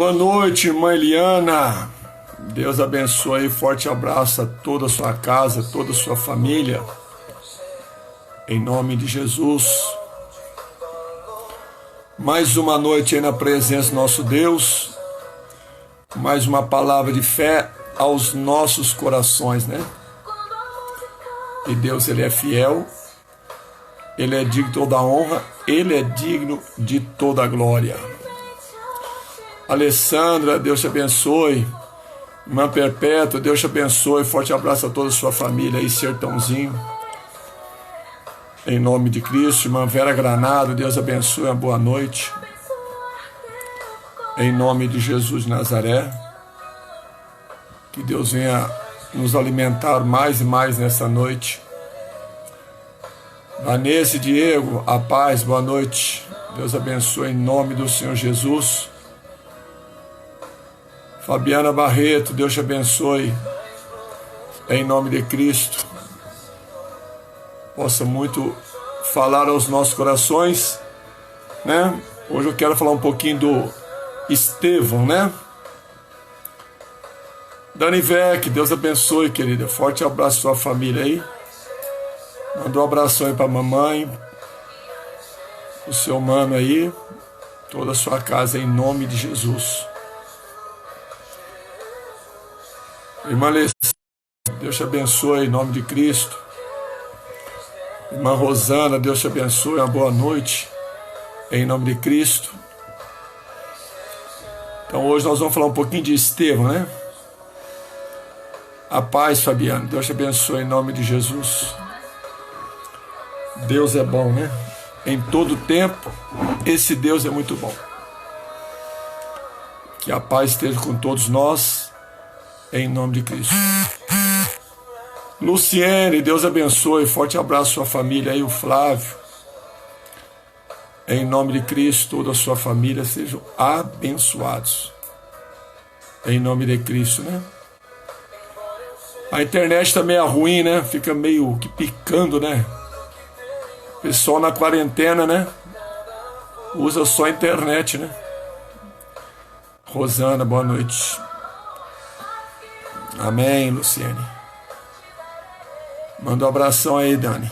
Boa noite, irmã Eliana. Deus abençoe. Forte abraço a toda a sua casa, toda a sua família. Em nome de Jesus. Mais uma noite aí na presença do nosso Deus. Mais uma palavra de fé aos nossos corações, né? E Deus, Ele é fiel. Ele é digno de toda a honra. Ele é digno de toda a glória. Alessandra, Deus te abençoe. Irmã Perpétua, Deus te abençoe. Forte abraço a toda a sua família aí, Sertãozinho. Em nome de Cristo. Irmã Vera Granado, Deus abençoe. Uma boa noite. Em nome de Jesus de Nazaré. Que Deus venha nos alimentar mais e mais nessa noite. Vanessa e Diego, a paz, boa noite. Deus abençoe em nome do Senhor Jesus. Fabiana Barreto, Deus te abençoe. Em nome de Cristo. Possa muito falar aos nossos corações, né? Hoje eu quero falar um pouquinho do Estevão, né? Dani Vec, Deus abençoe, querida. Forte abraço à sua família aí. Manda um abração aí pra mamãe, o seu mano aí, toda a sua casa em nome de Jesus. Irmã Alessandra, Deus te abençoe em nome de Cristo. Irmã Rosana, Deus te abençoe, uma boa noite em nome de Cristo. Então hoje nós vamos falar um pouquinho de Estevão, né? A paz, Fabiano, Deus te abençoe em nome de Jesus. Deus é bom, né? Em todo tempo, esse Deus é muito bom. Que a paz esteja com todos nós, em nome de Cristo. Luciene, Deus abençoe. Forte abraço à sua família aí, o Flávio. Em nome de Cristo, toda a sua família sejam abençoados. Em nome de Cristo, né? A internet também é ruim, né? Fica meio que picando, né? Pessoal na quarentena, né? Usa só a internet, né? Rosana, boa noite. Amém, Luciene. Manda um abração aí, Dani.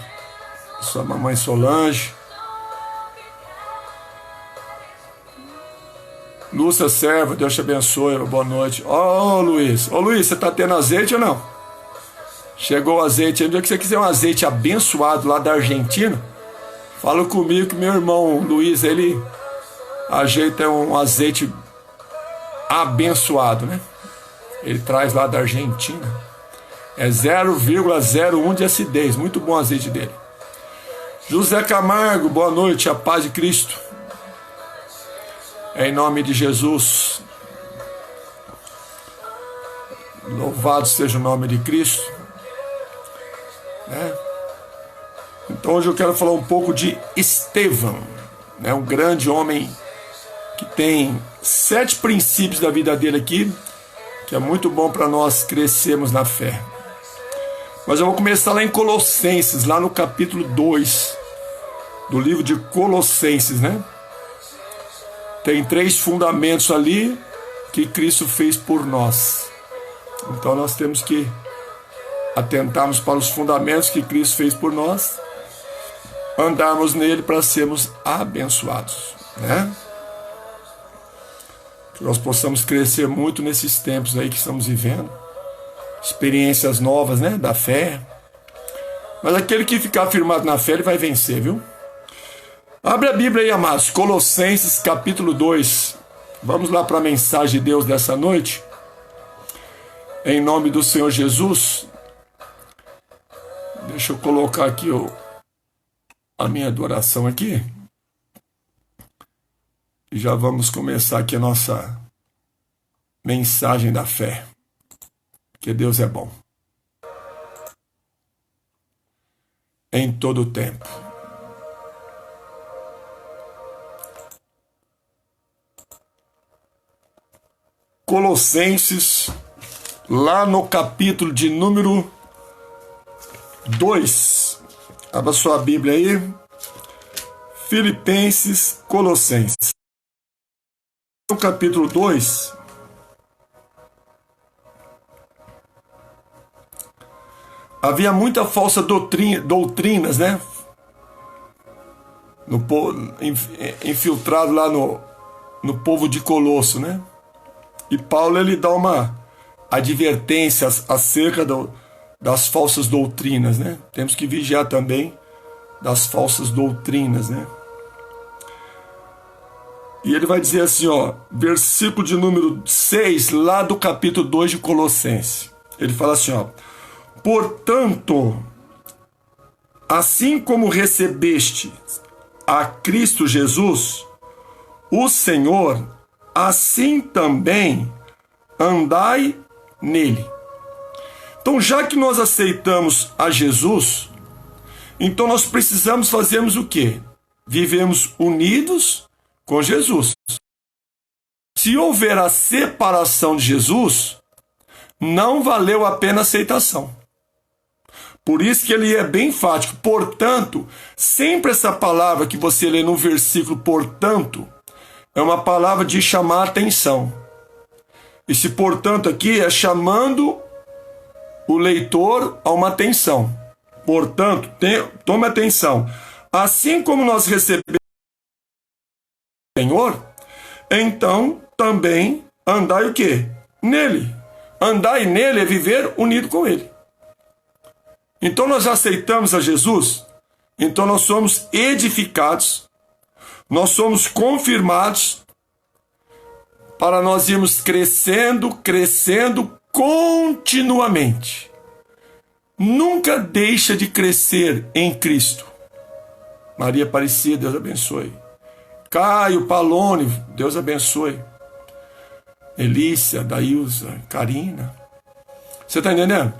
Sua mamãe Solange. Lúcia Serva, Deus te abençoe. Boa noite. Ô, Luiz. Ô, Luiz, você tá tendo azeite ou não? Chegou o azeite. No dia que você quiser um azeite abençoado lá da Argentina, fala comigo que meu irmão Luiz, ele ajeita um azeite abençoado, né? Ele traz lá da Argentina. É 0,01 de acidez. Muito bom o azeite dele. José Camargo, boa noite. A paz de Cristo. Em nome de Jesus. Louvado seja o nome de Cristo. Né? Então hoje eu quero falar um pouco de Estevão, né? Um grande homem que tem 7 princípios da vida dele aqui, que é muito bom para nós crescermos na fé. Mas eu vou começar lá em Colossenses, lá no capítulo 2 do livro de Colossenses, né? Tem 3 fundamentos ali que Cristo fez por nós. Então nós temos que atentarmos para os fundamentos que Cristo fez por nós, andarmos nele para sermos abençoados, né? Que nós possamos crescer muito nesses tempos aí que estamos vivendo. Experiências novas, né? Da fé. Mas aquele que ficar firmado na fé, ele vai vencer, viu? Abre a Bíblia aí, amados. Colossenses, capítulo 2. Vamos lá para a mensagem de Deus dessa noite. Em nome do Senhor Jesus. Deixa eu colocar aqui a minha adoração aqui. E já vamos começar aqui a nossa mensagem da fé. Que Deus é bom. Em todo o tempo. Colossenses, lá no capítulo de número 2. Abra sua Bíblia aí. Filipenses, Colossenses. no capítulo 2, havia muita falsa doutrinas, né? Infiltrado lá no povo de Colosso, né? E Paulo, ele dá uma advertência acerca das falsas doutrinas, né? Temos que vigiar também das falsas doutrinas, né? E ele vai dizer assim, ó, versículo de número 6, lá do capítulo 2 de Colossenses. Ele fala assim, ó: portanto, assim como recebeste a Cristo Jesus, o Senhor, assim também andai nele. Então, já que nós aceitamos a Jesus, então nós precisamos fazermos o quê? Vivemos unidos com Jesus. Se houver a separação de Jesus, não valeu a pena a aceitação. Por isso que ele é bem enfático. Portanto, sempre essa palavra que você lê no versículo portanto, é uma palavra de chamar atenção. Esse portanto aqui é chamando o leitor a uma atenção. Portanto, tome atenção. Assim como nós recebemos o Senhor, então também andai o quê? Nele. Andai nele é viver unido com ele. Então nós aceitamos a Jesus, então nós somos edificados, nós somos confirmados para nós irmos crescendo continuamente. Nunca deixa de crescer em Cristo. Maria Aparecida, Deus abençoe. Caio Palone, Deus abençoe. Elícia, Dailza, Karina. Você está entendendo?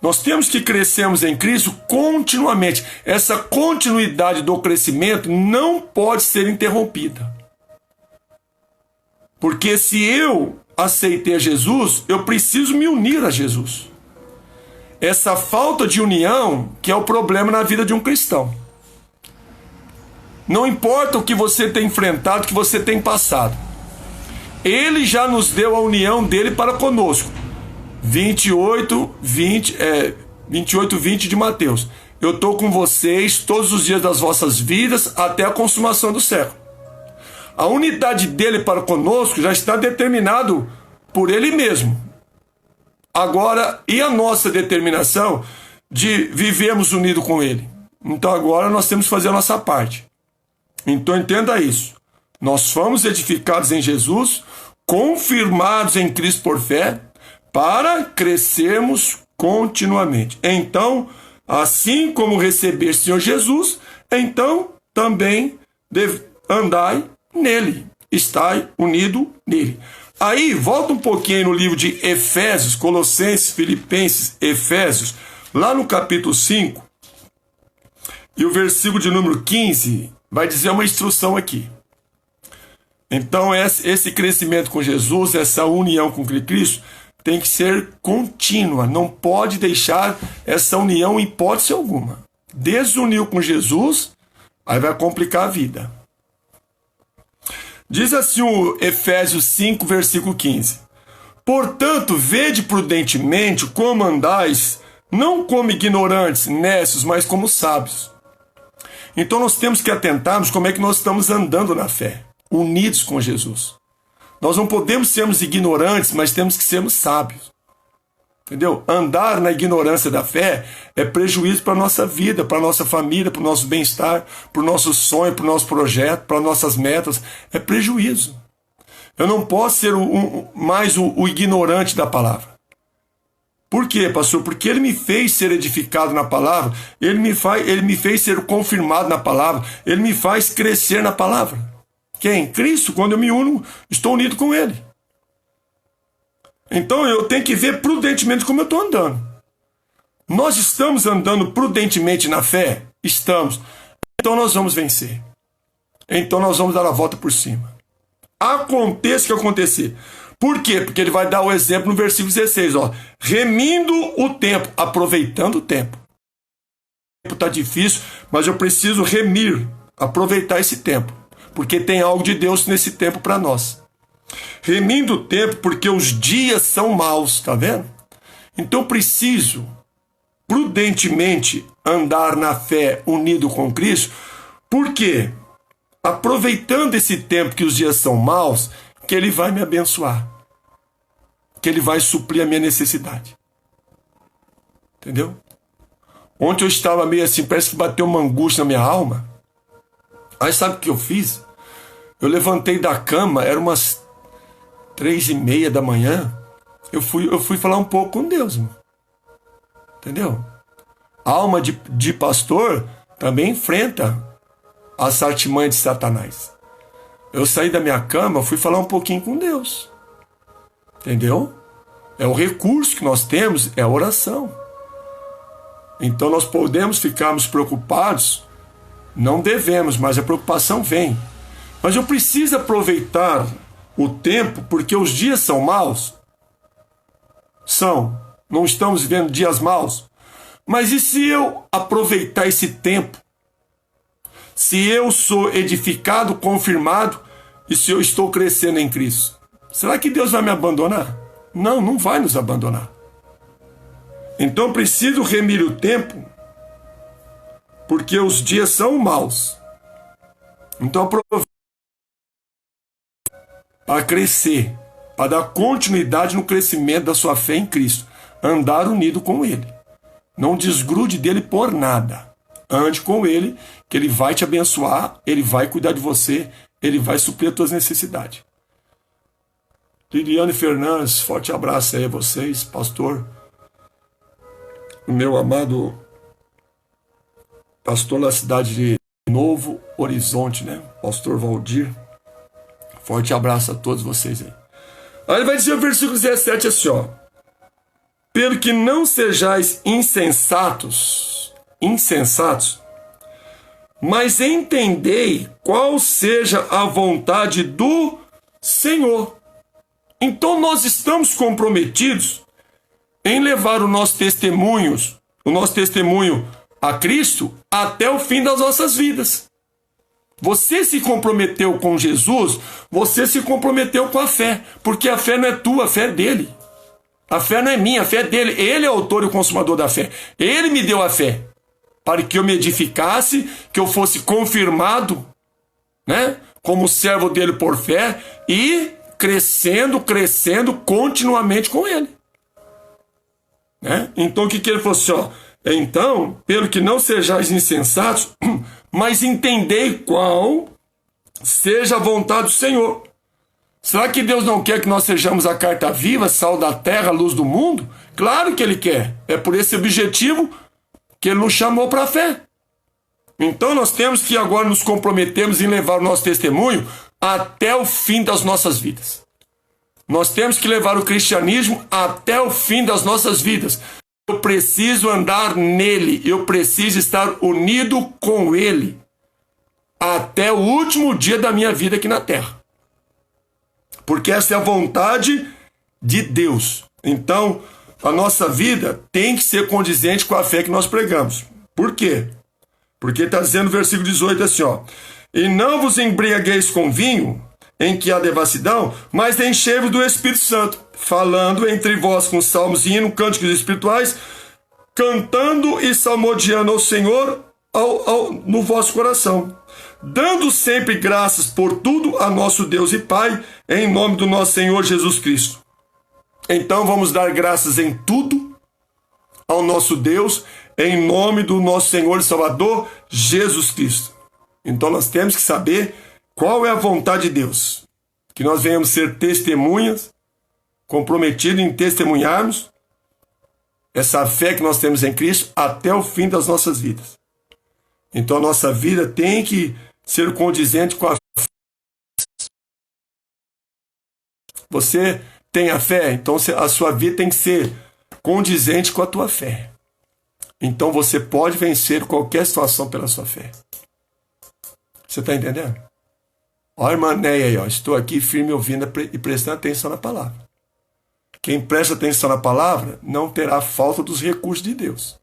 Nós temos que crescermos em Cristo continuamente. Essa continuidade do crescimento não pode ser interrompida. Porque se eu aceitei a Jesus, eu preciso me unir a Jesus. Essa falta de união que é o problema na vida de um cristão. Não importa o que você tem enfrentado, o que você tem passado. Ele já nos deu a união dele para conosco. 28, 20 de Mateus. Eu estou com vocês todos os dias das vossas vidas até a consumação do século. A unidade dele para conosco já está determinado por ele mesmo. Agora, e a nossa determinação de vivermos unidos com ele? Então agora nós temos que fazer a nossa parte. Então entenda isso. Nós fomos edificados em Jesus, confirmados em Cristo por fé, para crescermos continuamente. Então, assim como receber o Senhor Jesus, então também andai nele, estai unido nele. Aí, volta um pouquinho no livro de Efésios, Colossenses, Filipenses, Efésios, lá no capítulo 5, e o versículo de número 15 vai dizer uma instrução aqui. Então, esse crescimento com Jesus, essa união com Cristo, tem que ser contínua, não pode deixar essa união em hipótese alguma. Desuniu com Jesus, aí vai complicar a vida. Diz assim o Efésios 5, versículo 15. Portanto, vede prudentemente como andais, não como ignorantes, nécios, mas como sábios. Então nós temos que atentarmos como é que nós estamos andando na fé, unidos com Jesus. Nós não podemos sermos ignorantes, mas temos que sermos sábios. Entendeu? Andar na ignorância da fé é prejuízo para a nossa vida, para a nossa família, para o nosso bem-estar, para o nosso sonho, para o nosso projeto, para as nossas metas. É prejuízo. Eu não posso ser mais o ignorante da palavra. Por quê, pastor? Porque ele me fez ser edificado na palavra, ele me fez ser confirmado na palavra, ele me faz crescer na palavra. Quem? Cristo. Quando eu me uno, estou unido com ele. Então eu tenho que ver prudentemente como eu estou andando. Nós estamos andando prudentemente na fé? Estamos. Então nós vamos vencer. Então nós vamos dar a volta por cima. Aconteça o que acontecer. Por quê? Porque ele vai dar o exemplo no versículo 16. Ó, remindo o tempo, aproveitando o tempo. O tempo está difícil, mas eu preciso remir, aproveitar esse tempo. Porque tem algo de Deus nesse tempo para nós. Remindo o tempo porque os dias são maus, tá vendo? Então preciso prudentemente andar na fé unido com Cristo, porque aproveitando esse tempo que os dias são maus, que Ele vai me abençoar, que Ele vai suprir a minha necessidade. Entendeu? Ontem eu estava meio assim, parece que bateu uma angústia na minha alma. Aí sabe o que eu fiz? Eu levantei da cama, era umas 3:30 da manhã. Eu fui falar um pouco com Deus, irmão. Entendeu? A alma de pastor também enfrenta as artimanhas de Satanás. Eu saí da minha cama, fui falar um pouquinho com Deus. Entendeu? É o recurso que nós temos, é a oração. Então nós podemos ficarmos preocupados, não devemos, mas a preocupação vem. Mas eu preciso aproveitar o tempo, porque os dias são maus. Não estamos vivendo dias maus. Mas e se eu aproveitar esse tempo? Se eu sou edificado, confirmado, e se eu estou crescendo em Cristo? Será que Deus vai me abandonar? Não, não vai nos abandonar. Então preciso remir o tempo, porque os dias são maus. Então aproveite para crescer, para dar continuidade no crescimento da sua fé em Cristo. Andar unido com Ele. Não desgrude dele por nada. Ande com Ele, que Ele vai te abençoar, Ele vai cuidar de você, Ele vai suprir as tuas necessidades. Liliane Fernandes, forte abraço aí a vocês, pastor. O meu amado pastor da cidade de Novo Horizonte, né? Pastor Valdir. Forte abraço a todos vocês aí. Aí ele vai dizer o versículo 17 assim, ó. Pelo que não sejais insensatos, mas entendei qual seja a vontade do Senhor. Então nós estamos comprometidos em levar o nosso testemunho a Cristo até o fim das nossas vidas. Você se comprometeu com Jesus, você se comprometeu com a fé, porque a fé não é tua, a fé é dele. A fé não é minha, a fé é dele. Ele é o autor e o consumador da fé. Ele me deu a fé para que eu me edificasse, que eu fosse confirmado, né, como servo dele por fé e crescendo continuamente com ele. Né? Então o que ele falou assim, ó? Então, pelo que não sejais insensatos, mas entendei qual seja a vontade do Senhor. Será que Deus não quer que nós sejamos a carta viva, sal da terra, luz do mundo? Claro que Ele quer. É por esse objetivo que Ele nos chamou para a fé. Então nós temos que agora nos comprometermos em levar o nosso testemunho até o fim das nossas vidas. Nós temos que levar o cristianismo até o fim das nossas vidas. Eu preciso andar nele, eu preciso estar unido com ele até o último dia da minha vida aqui na terra. Porque essa é a vontade de Deus. Então, a nossa vida tem que ser condizente com a fé que nós pregamos. Por quê? Porque está dizendo no versículo 18 assim, ó. E não vos embriagueis com vinho, em que há devassidão, mas enchei-vos do Espírito Santo, falando entre vós com salmos e hinos, cânticos espirituais, cantando e salmodiando ao Senhor no vosso coração, dando sempre graças por tudo a nosso Deus e Pai, em nome do nosso Senhor Jesus Cristo. Então vamos dar graças em tudo ao nosso Deus, em nome do nosso Senhor e Salvador Jesus Cristo. Então nós temos que saber qual é a vontade de Deus, que nós venhamos ser testemunhas, comprometidos em testemunharmos essa fé que nós temos em Cristo até o fim das nossas vidas. Então a nossa vida tem que ser condizente com a fé. Você tem a fé, então a sua vida tem que ser condizente com a tua fé. Então você pode vencer qualquer situação pela sua fé. Você está entendendo? Olha a irmã Neia aí, ó. Estou aqui firme ouvindo e prestando atenção na palavra. Quem presta atenção na palavra não terá falta dos recursos de Deus.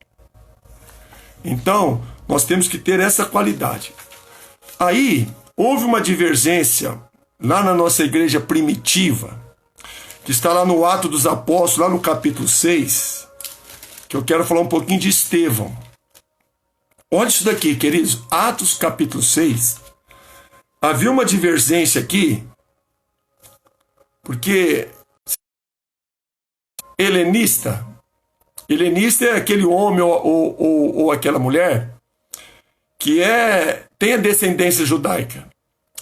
Então, nós temos que ter essa qualidade. Aí, houve uma divergência lá na nossa igreja primitiva, que está lá no Atos dos Apóstolos, lá no capítulo 6, que eu quero falar um pouquinho de Estevão. Olha isso daqui, queridos. Atos capítulo 6. Havia uma divergência aqui, porque helenista é aquele homem ou aquela mulher que tem a descendência judaica.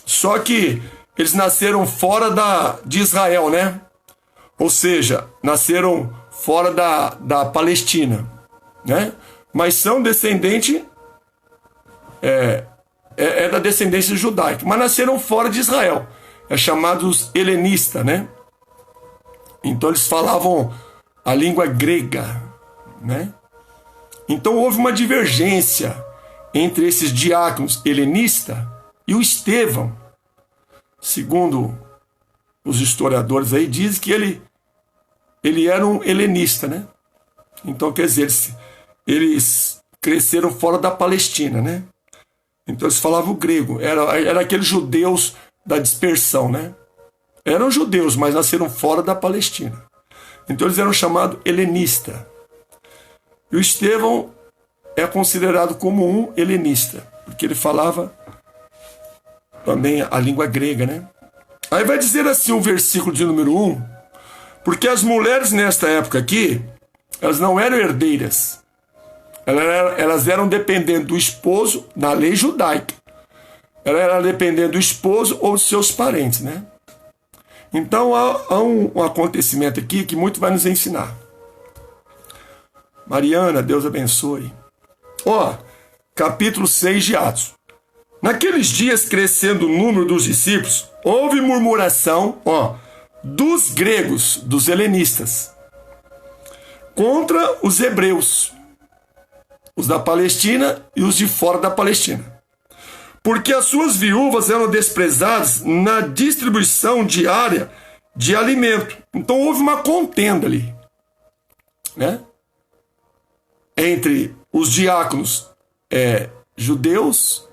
Só que eles nasceram fora de Israel, né? Ou seja, nasceram fora da Palestina, né? Mas são descendentes da descendência judaica, mas nasceram fora de Israel. É chamados helenistas, né? Então eles falavam a língua grega, né? Então houve uma divergência entre esses diáconos helenistas e o Estevão. Segundo os historiadores aí, diz que ele era um helenista, né? Então, quer dizer, eles cresceram fora da Palestina, né? Então eles falavam grego. Era aqueles judeus da dispersão, né? Eram judeus, mas nasceram fora da Palestina. Então eles eram chamados helenistas. E o Estevão é considerado como um helenista, porque ele falava também a língua grega, né? Aí vai dizer assim o versículo de número 1, porque as mulheres nesta época aqui, elas não eram herdeiras. Elas eram dependentes do esposo, na lei judaica. Ela era dependente do esposo ou de seus parentes, né? Então há um acontecimento aqui que muito vai nos ensinar. Mariana, Deus abençoe. Capítulo 6 de Atos. Naqueles dias, crescendo o número dos discípulos, houve murmuração, dos gregos, dos helenistas, contra os hebreus, os da Palestina e os de fora da Palestina, porque as suas viúvas eram desprezadas na distribuição diária de alimento. Então houve uma contenda ali, né? Entre os diáconos judeus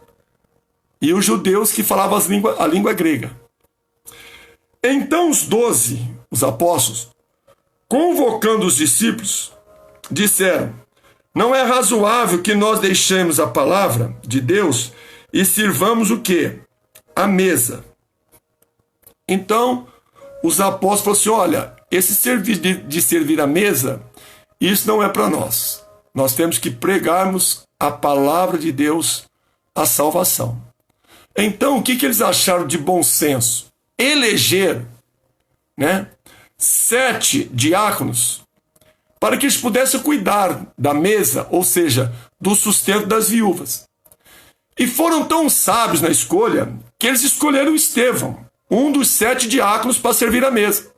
e os judeus que falavam a língua grega. Então os 12, os apóstolos, convocando os discípulos, disseram: não é razoável que nós deixemos a palavra de Deus e sirvamos o quê? A mesa. Então os apóstolos falaram assim: olha, esse serviço de servir a mesa, isso não é para nós. Nós temos que pregarmos a palavra de Deus, a salvação. Então, o que eles acharam de bom senso? Eleger, né, 7 diáconos para que eles pudessem cuidar da mesa, ou seja, do sustento das viúvas. E foram tão sábios na escolha que eles escolheram Estevão, um dos 7 diáconos, para servir a mesa,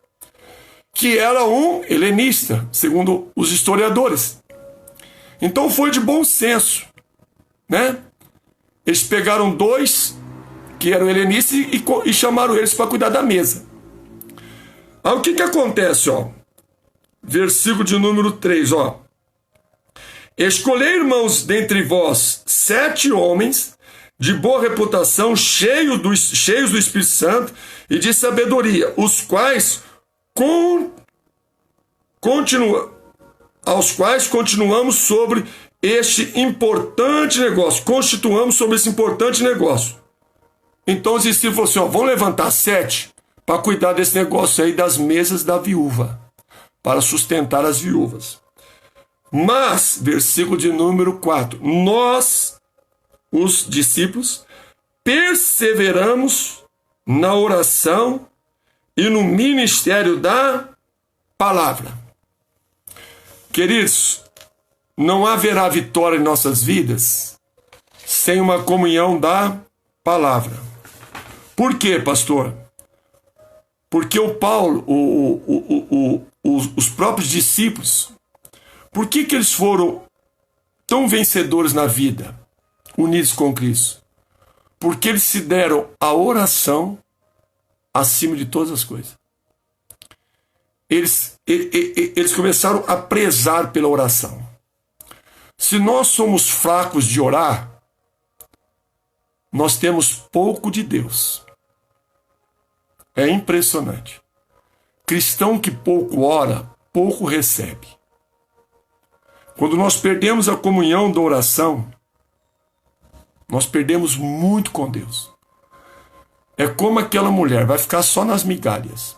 que era um helenista, segundo os historiadores. Então foi de bom senso, né? Eles pegaram 2 que eram helenistas e chamaram eles para cuidar da mesa. Aí o que acontece, versículo de número 3, escolhei, irmãos, dentre vós 7 homens de boa reputação, cheios do Espírito Santo e de sabedoria, os quais continuamos sobre este importante negócio. Constituamos sobre esse importante negócio. Então os discípulos falaram assim: vamos levantar 7 para cuidar desse negócio aí das mesas da viúva, para sustentar as viúvas. Mas, versículo de número 4, nós, os discípulos, perseveramos na oração e no ministério da palavra. Queridos, não haverá vitória em nossas vidas sem uma comunhão da palavra. Por quê, pastor? Porque o Paulo, os próprios discípulos, por que eles foram tão vencedores na vida, unidos com Cristo? Porque eles se deram a oração acima de todas as coisas. Eles começaram a prezar pela oração. Se nós somos fracos de orar, nós temos pouco de Deus. É impressionante. Cristão que pouco ora, pouco recebe. Quando nós perdemos a comunhão da oração, nós perdemos muito com Deus. É como aquela mulher, vai ficar só nas migalhas.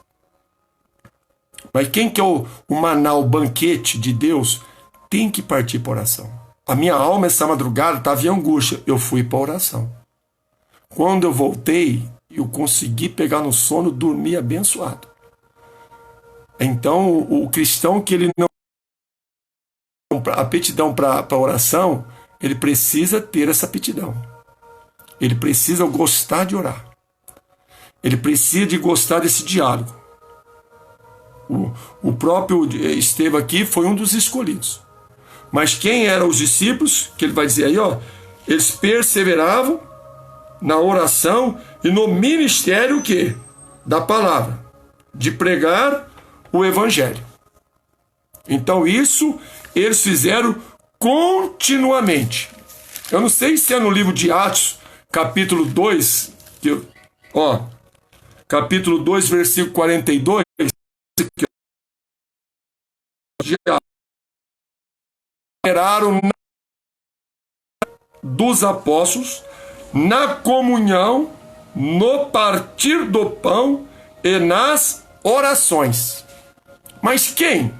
Mas quem quer o maná, o banquete de Deus, tem que partir para oração. A minha alma essa madrugada estava em angústia, eu fui para oração. Quando eu voltei, eu consegui pegar no sono, dormir abençoado. Então, o cristão que ele não tem aptidão para oração, ele precisa ter essa aptidão. Ele precisa gostar de orar. Ele precisa de gostar desse diálogo. O próprio Estevão aqui foi um dos escolhidos. Mas quem eram os discípulos? Que ele vai dizer aí, ó, eles perseveravam na oração e no ministério o quê? Da palavra, de pregar o evangelho. Então isso eles fizeram continuamente. Eu não sei se é no livro de Atos, capítulo 2, capítulo 2, versículo 42, esperaram dos apóstolos na comunhão, no partir do pão e nas orações. Mas quem?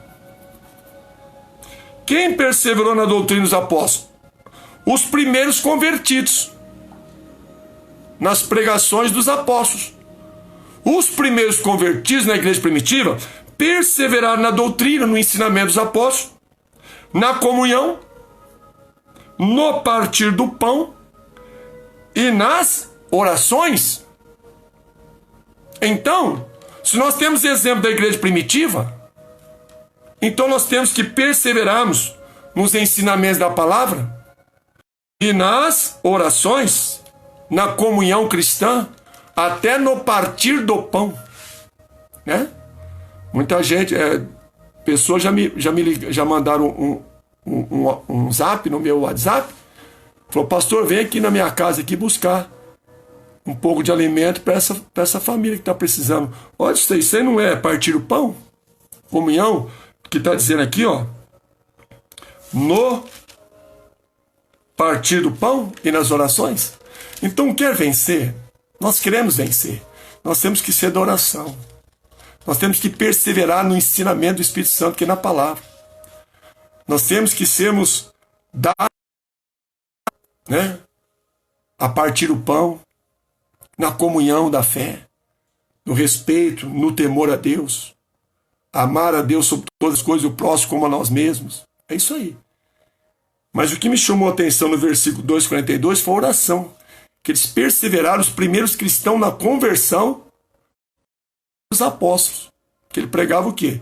Quem perseverou na doutrina dos apóstolos? Os primeiros convertidos nas pregações dos apóstolos. Os primeiros convertidos na igreja primitiva perseveraram na doutrina, no ensinamento dos apóstolos, na comunhão, no partir do pão e nas orações. Então, se nós temos exemplo da igreja primitiva, então nós temos que perseverarmos nos ensinamentos da palavra e nas orações, na comunhão cristã, até no partir do pão, né? Muita gente, pessoas já mandaram um zap no meu WhatsApp, falou, pastor, vem aqui na minha casa aqui buscar um pouco de alimento para essa família que está precisando. Olha isso aí não é partir o pão? Comunhão, que está dizendo aqui, ó, no partir do pão e nas orações. Então, quer vencer? Nós queremos vencer. Nós temos que ser da oração. Nós temos que perseverar no ensinamento do Espírito Santo, que é na palavra. Nós temos que sermos a partir do pão, na comunhão da fé, no respeito, no temor a Deus, amar a Deus sobre todas as coisas, o próximo como a nós mesmos. É isso aí. Mas o que me chamou a atenção no versículo 2:42 foi a oração, que eles perseveraram, os primeiros cristãos, na conversão dos apóstolos, que ele pregava o quê?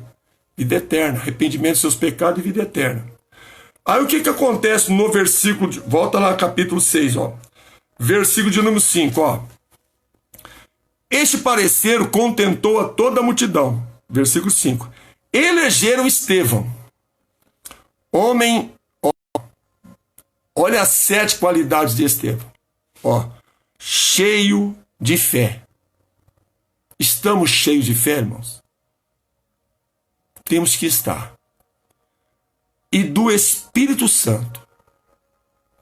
Vida eterna, arrependimento dos seus pecados e vida eterna. Aí o que acontece no versículo, volta lá capítulo 6, ó, versículo de número 5, ó. Este parecer contentou a toda a multidão. Versículo 5. Elegeram Estevão, homem, ó, olha as 7 qualidades de Estevão, ó, cheio de fé. Estamos cheios de fé, irmãos? Temos que estar. E do Espírito Santo.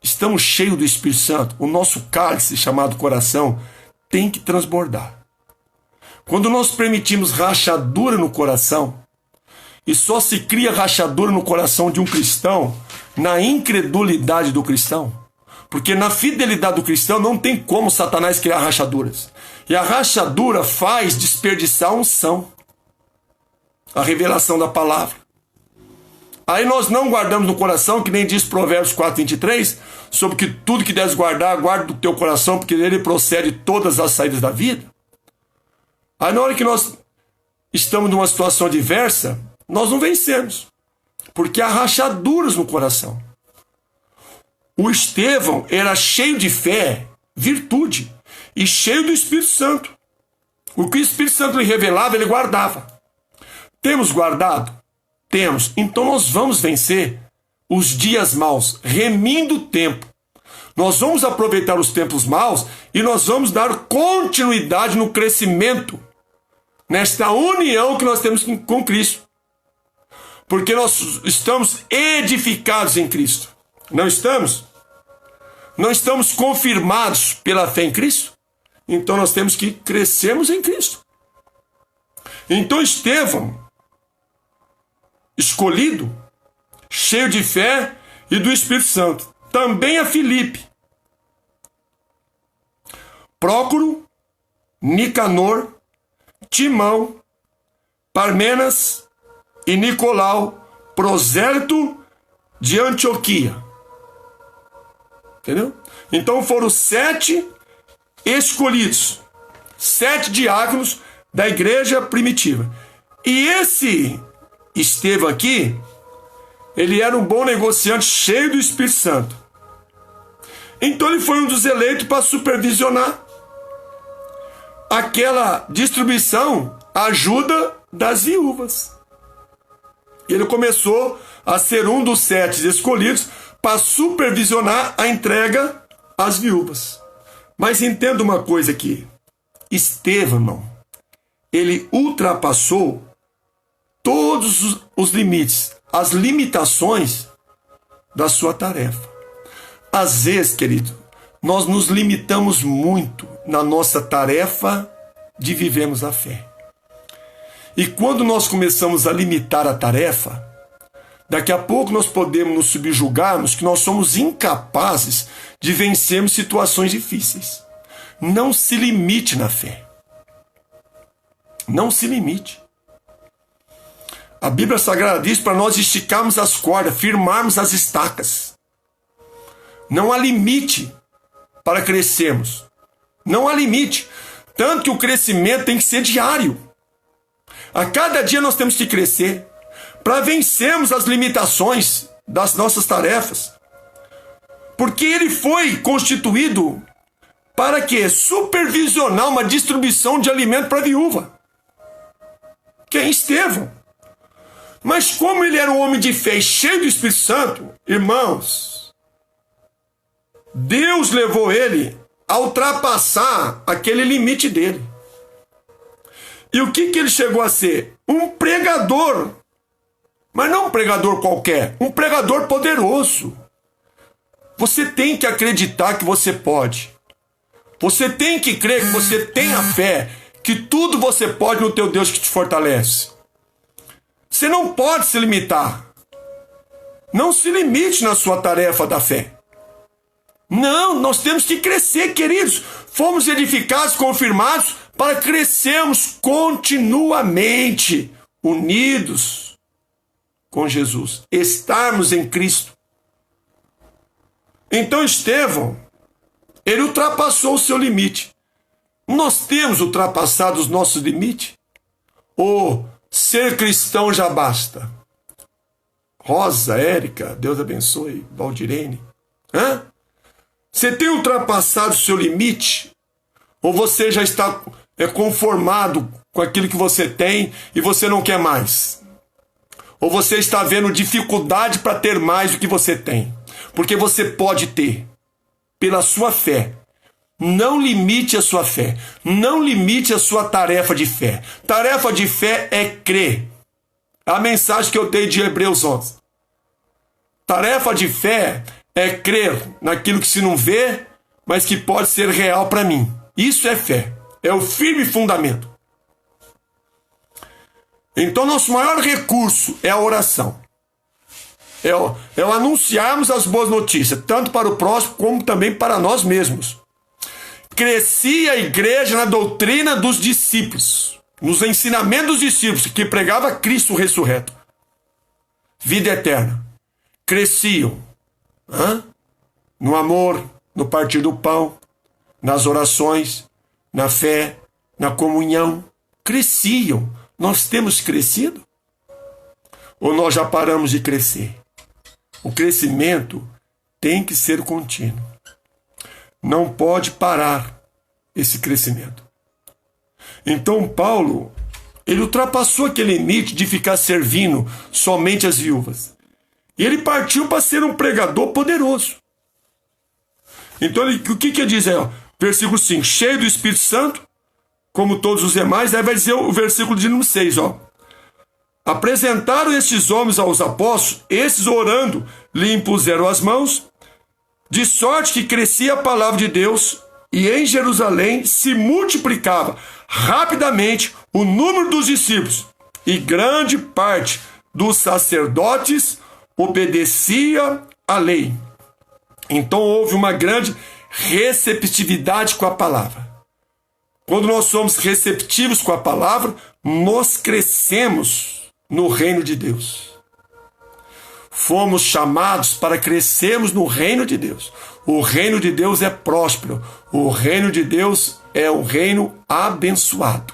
Estamos cheios do Espírito Santo. O nosso cálice, chamado coração, tem que transbordar. Quando nós permitimos rachadura no coração, e só se cria rachadura no coração de um cristão, na incredulidade do cristão, porque na fidelidade do cristão não tem como Satanás criar rachaduras. E a rachadura faz desperdiçar a unção, a revelação da palavra. Aí nós não guardamos no coração, que nem diz Provérbios 4:23, sobre que tudo que deves guardar, guarda do teu coração, porque dele procede todas as saídas da vida. Aí na hora que nós estamos numa situação adversa, nós não vencemos, porque há rachaduras no coração. O Estevão era cheio de fé, virtude, e cheio do Espírito Santo. O que o Espírito Santo lhe revelava, ele guardava. Temos guardado? Temos. Então nós vamos vencer os dias maus, remindo o tempo. Nós vamos aproveitar os tempos maus e nós vamos dar continuidade no crescimento nesta união que nós temos com Cristo. Porque nós estamos edificados em Cristo. Não estamos? Não estamos confirmados pela fé em Cristo? Então nós temos que crescermos em Cristo. Então Estevão, escolhido, cheio de fé e do Espírito Santo. Também a Filipe, Prócoro, Nicanor, Timão, Parmenas e Nicolau, prosélito de Antioquia. Entendeu? Então foram 7 escolhidos, 7 diáconos da igreja primitiva. E esse Estevão aqui, ele era um bom negociante, cheio do Espírito Santo. Então ele foi um dos eleitos para supervisionar aquela distribuição, ajuda das viúvas. Ele começou a ser um dos 7 escolhidos para supervisionar a entrega às viúvas. Mas entenda uma coisa aqui. Estevão, irmão, ele ultrapassou todos os limites, as limitações da sua tarefa. Às vezes, querido, nós nos limitamos muito na nossa tarefa de vivermos a fé. E quando nós começamos a limitar a tarefa, daqui a pouco nós podemos nos subjugarmos que nós somos incapazes de vencermos situações difíceis. Não se limite na fé. Não se limite. A Bíblia Sagrada diz para nós esticarmos as cordas, firmarmos as estacas. Não há limite para crescermos. Não há limite. Tanto que o crescimento tem que ser diário. A cada dia nós temos que crescer para vencermos as limitações das nossas tarefas. Porque ele foi constituído para quê? Supervisionar uma distribuição de alimento para a viúva. Que é Estevão. Mas como ele era um homem de fé cheio do Espírito Santo, irmãos, Deus levou ele a ultrapassar aquele limite dele. E o que ele chegou a ser? Um pregador. Mas não um pregador qualquer, um pregador poderoso. Você tem que acreditar que você pode. Você tem que crer que você tem a fé, que tudo você pode no teu Deus que te fortalece. Você não pode se limitar. Não se limite na sua tarefa da fé. Não, nós temos que crescer, queridos. Fomos edificados, confirmados, para crescermos continuamente, unidos com Jesus. Estarmos em Cristo. Então Estevão, ele ultrapassou o seu limite. Nós temos ultrapassado os nossos limites? Ou ser cristão já basta? Rosa, Érica, Deus abençoe, Valdirene. Você tem ultrapassado o seu limite? Ou você já está conformado com aquilo que você tem e você não quer mais? Ou você está vendo dificuldade para ter mais do que você tem? Porque você pode ter, pela sua fé. Não limite a sua fé. Não limite a sua tarefa de fé. Tarefa de fé é crer. A mensagem que eu dei de Hebreus 11. Tarefa de fé é crer naquilo que se não vê, mas que pode ser real para mim. Isso é fé. É o firme fundamento. Então, nosso maior recurso é a oração. É o anunciarmos as boas notícias, tanto para o próximo como também para nós mesmos. Crescia a igreja na doutrina dos discípulos, nos ensinamentos dos discípulos, que pregava Cristo ressurreto. Vida eterna. Cresciam no amor, no partir do pão, nas orações, na fé, na comunhão. Cresciam. Nós temos crescido? Ou nós já paramos de crescer? O crescimento tem que ser contínuo. Não pode parar esse crescimento. Então Paulo, ele ultrapassou aquele limite de ficar servindo somente as viúvas. E ele partiu para ser um pregador poderoso. Então o que diz aí? Versículo 5. Cheio do Espírito Santo, como todos os demais. Aí vai dizer o versículo de número 6, ó. Apresentaram estes homens aos apóstolos, esses orando, lhe impuseram as mãos, de sorte que crescia a palavra de Deus, e em Jerusalém se multiplicava rapidamente o número dos discípulos, e grande parte dos sacerdotes obedecia à lei. Então houve uma grande receptividade com a palavra. Quando nós somos receptivos com a palavra, nós crescemos no reino de Deus. Fomos chamados para crescermos no reino de Deus. O reino de Deus é próspero. O reino de Deus é um reino abençoado.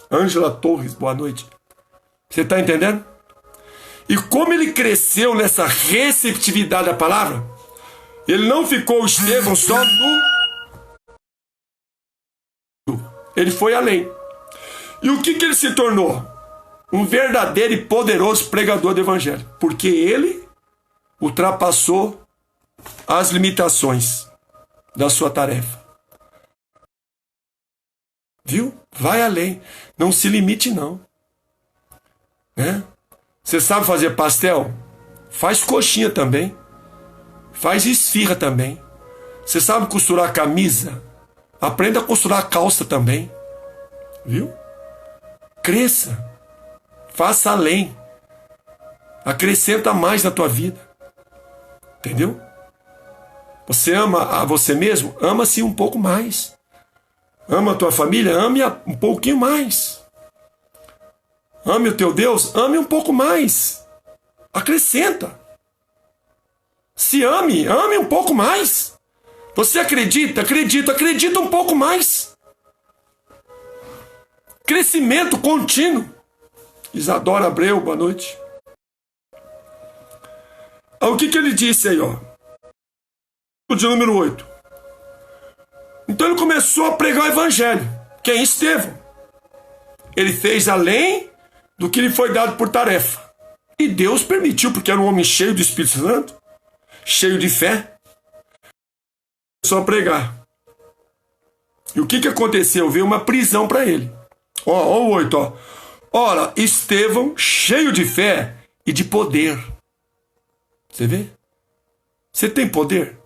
Ângela Torres, boa noite. Você está entendendo? E como ele cresceu nessa receptividade da palavra, ele não ficou Estevão só no... Ele foi além. E o que ele se tornou? Um verdadeiro e poderoso pregador do evangelho. Porque ele ultrapassou as limitações da sua tarefa. Viu? Vai além. Não se limite, não. Né? Você sabe fazer pastel? Faz coxinha também. Faz esfirra também. Você sabe costurar camisa? Aprenda a costurar calça também. Viu? Cresça. Faça além. Acrescenta mais na tua vida. Entendeu? Você ama a você mesmo? Ama-se um pouco mais. Ama a tua família? Ame um pouquinho mais. Ame o teu Deus? Ame um pouco mais. Acrescenta. Se ame um pouco mais. Você acredita? Acredita um pouco mais. Crescimento contínuo. Isadora Abreu, boa noite. O que ele disse aí, ó? De número 8. Então ele começou a pregar o evangelho. Quem? Estevão. Ele fez além do que lhe foi dado por tarefa. E Deus permitiu, porque era um homem cheio do Espírito Santo, cheio de fé. Começou a pregar. E o que aconteceu? Veio uma prisão para ele. Ó o 8, ó. Ora, Estevão, cheio de fé e de poder. Você vê? Você tem poder?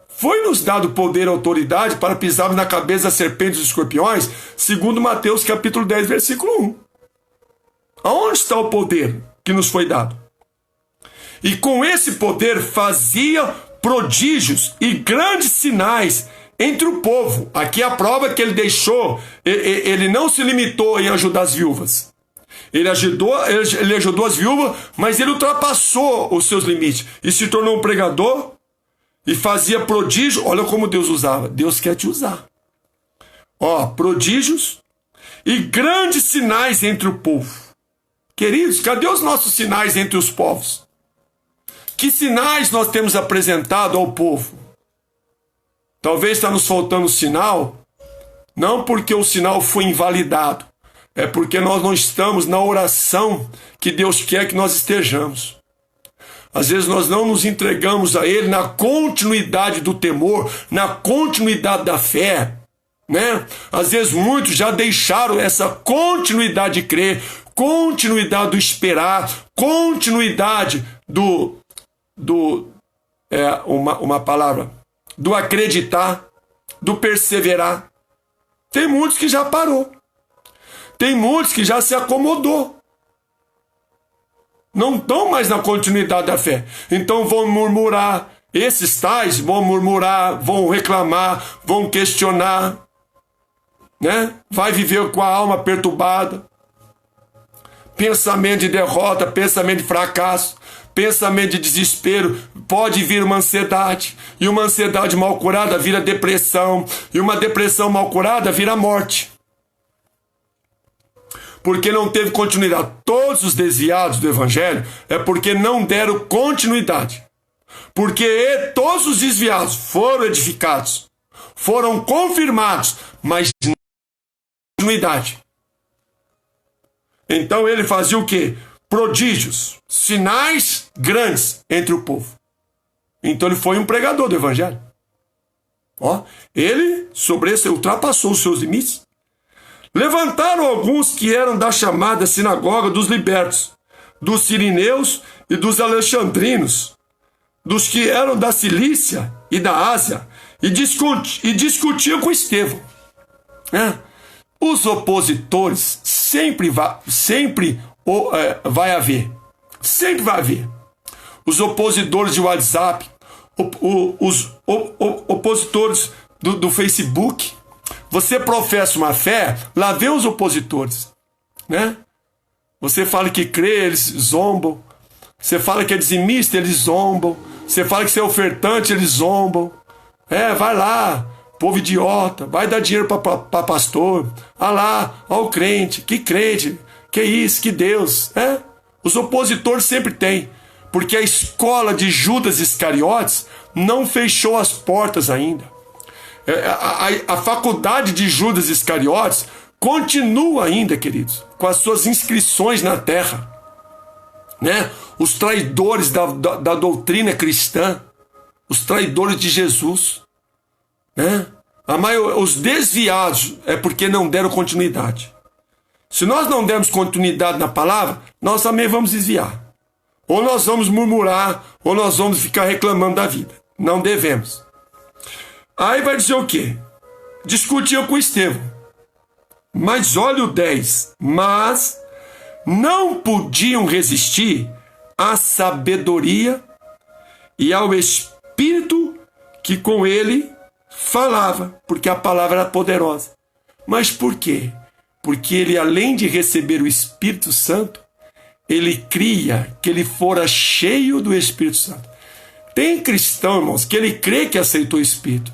Foi-nos dado poder e autoridade para pisarmos na cabeça das serpentes e dos escorpiões, segundo Mateus capítulo 10, versículo 1. Aonde está o poder que nos foi dado? E com esse poder fazia prodígios e grandes sinais entre o povo. Aqui é a prova que ele deixou, ele não se limitou em ajudar as viúvas. Ele ajudou as viúvas, mas ele ultrapassou os seus limites e se tornou um pregador e fazia prodígio. Olha como Deus usava. Deus quer te usar. Ó, prodígios e grandes sinais entre o povo. Queridos, cadê os nossos sinais entre os povos? Que sinais nós temos apresentado ao povo? Talvez está nos faltando sinal, não porque o sinal foi invalidado, é porque nós não estamos na oração que Deus quer que nós estejamos. Às vezes nós não nos entregamos a Ele na continuidade do temor, na continuidade da fé, né? Às vezes muitos já deixaram essa continuidade de crer, continuidade do esperar, continuidade uma palavra, do acreditar, do perseverar. Tem muitos que já parou. Tem muitos que já se acomodou. Não estão mais na continuidade da fé. Então vão murmurar. Esses tais vão murmurar, vão reclamar, vão questionar, né? Vai viver com a alma perturbada. Pensamento de derrota, pensamento de fracasso, pensamento de desespero. Pode vir uma ansiedade. E uma ansiedade mal curada vira depressão. E uma depressão mal curada vira morte. Porque não teve continuidade. Todos os desviados do evangelho é porque não deram continuidade. Porque todos os desviados foram edificados, foram confirmados, mas não continuidade. Então ele fazia o quê? Prodígios, sinais grandes entre o povo. Então ele foi um pregador do evangelho. Ó, ele ultrapassou os seus limites. Levantaram alguns que eram da chamada sinagoga dos libertos, dos sirineus e dos alexandrinos, dos que eram da Cilícia e da Ásia, e discutiam com Estevão. Os opositores sempre vai haver. Sempre vai haver. Os opositores de WhatsApp, os opositores do Facebook. Você professa uma fé, lá vem os opositores, né? Você fala que crê, eles zombam. Você fala que é dizimista, eles zombam. Você fala que você é ofertante, eles zombam. Vai lá, povo idiota, vai dar dinheiro para pastor. Ah lá, ó o crente, que isso, que Deus. Os opositores sempre têm, porque a escola de Judas Iscariotes não fechou as portas ainda. A faculdade de Judas Iscariotes continua ainda, queridos, com as suas inscrições na terra, né? Os traidores da doutrina cristã, os traidores de Jesus, né? Os desviados é porque não deram continuidade. Se nós não dermos continuidade na palavra, nós também vamos desviar. Ou nós vamos murmurar, ou nós vamos ficar reclamando da vida. Não devemos. Aí vai dizer o quê? Discutiam com Estevão. Mas olha o 10. Mas não podiam resistir à sabedoria e ao Espírito que com ele falava, porque a palavra era poderosa. Mas por quê? Porque ele, além de receber o Espírito Santo, ele cria que ele fora cheio do Espírito Santo. Tem cristão, irmãos, que ele crê que aceitou o Espírito,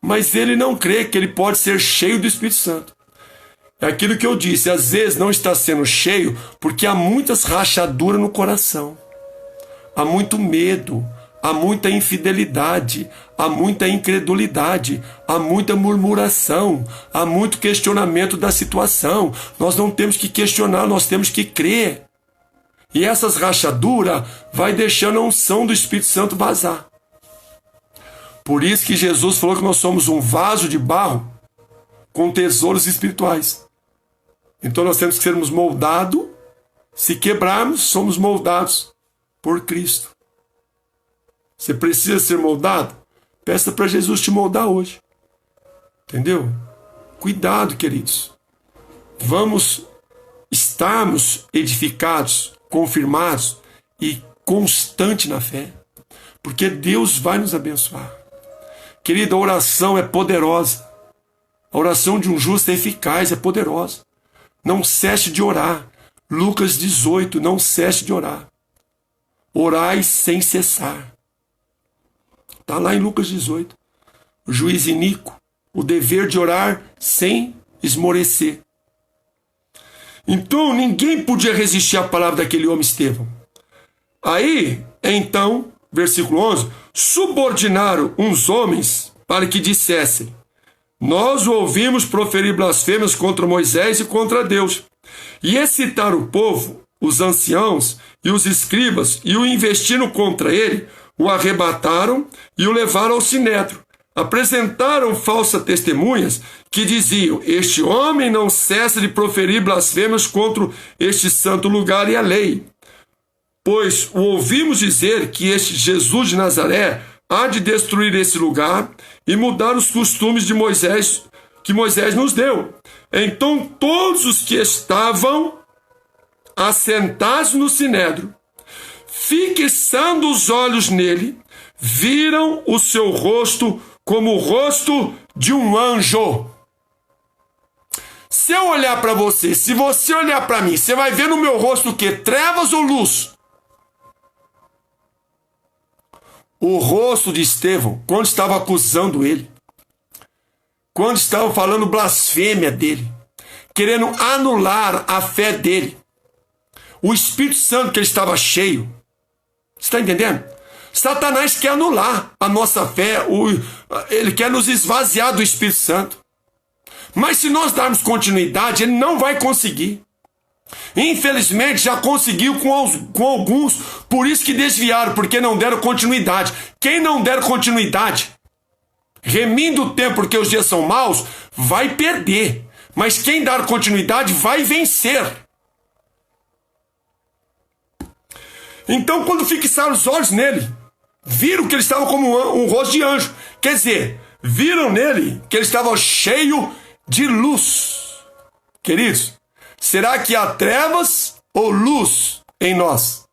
mas ele não crê que ele pode ser cheio do Espírito Santo. É aquilo que eu disse, às vezes não está sendo cheio porque há muitas rachaduras no coração. Há muito medo, há muita infidelidade, há muita incredulidade, há muita murmuração, há muito questionamento da situação. Nós não temos que questionar, nós temos que crer. E essas rachaduras vai deixando a unção do Espírito Santo vazar. Por isso que Jesus falou que nós somos um vaso de barro com tesouros espirituais. Então nós temos que sermos moldados. Se quebrarmos, somos moldados por Cristo. Você precisa ser moldado? Peça para Jesus te moldar hoje. Entendeu? Cuidado, queridos. Vamos estarmos edificados, confirmados e constante na fé. Porque Deus vai nos abençoar. Querida, a oração é poderosa. A oração de um justo é eficaz, é poderosa. Não cesse de orar. Lucas 18, não cesse de orar. Orai sem cessar. Está lá em Lucas 18. O juiz iníquo, o dever de orar sem esmorecer. Então, ninguém podia resistir à palavra daquele homem Estevão. Aí, então, versículo 11, subordinaram uns homens para que dissessem: nós o ouvimos proferir blasfêmias contra Moisés e contra Deus. E excitaram o povo, os anciãos e os escribas, e o investindo contra ele, o arrebataram e o levaram ao sinédrio. Apresentaram falsas testemunhas que diziam: este homem não cessa de proferir blasfêmias contra este santo lugar e a lei. Pois o ouvimos dizer que este Jesus de Nazaré há de destruir esse lugar e mudar os costumes de Moisés, que Moisés nos deu. Então todos os que estavam assentados no sinédrio, fixando os olhos nele, viram o seu rosto como o rosto de um anjo. Se eu olhar para você, se você olhar para mim, você vai ver no meu rosto o quê? Trevas ou luz? O rosto de Estevão, quando estava acusando ele, quando estava falando blasfêmia dele, querendo anular a fé dele, o Espírito Santo que ele estava cheio, você está entendendo? Satanás quer anular a nossa fé, ele quer nos esvaziar do Espírito Santo. Mas se nós darmos continuidade, ele não vai conseguir. Infelizmente já conseguiu com alguns, por isso que desviaram, porque não deram continuidade. Quem não der continuidade, remindo o tempo porque os dias são maus, vai perder. Mas quem dar continuidade vai vencer. Então, quando fixaram os olhos nele, viram que ele estava como um rosto de anjo. Quer dizer, viram nele que ele estava cheio de luz. Queridos, será que há trevas ou luz em nós?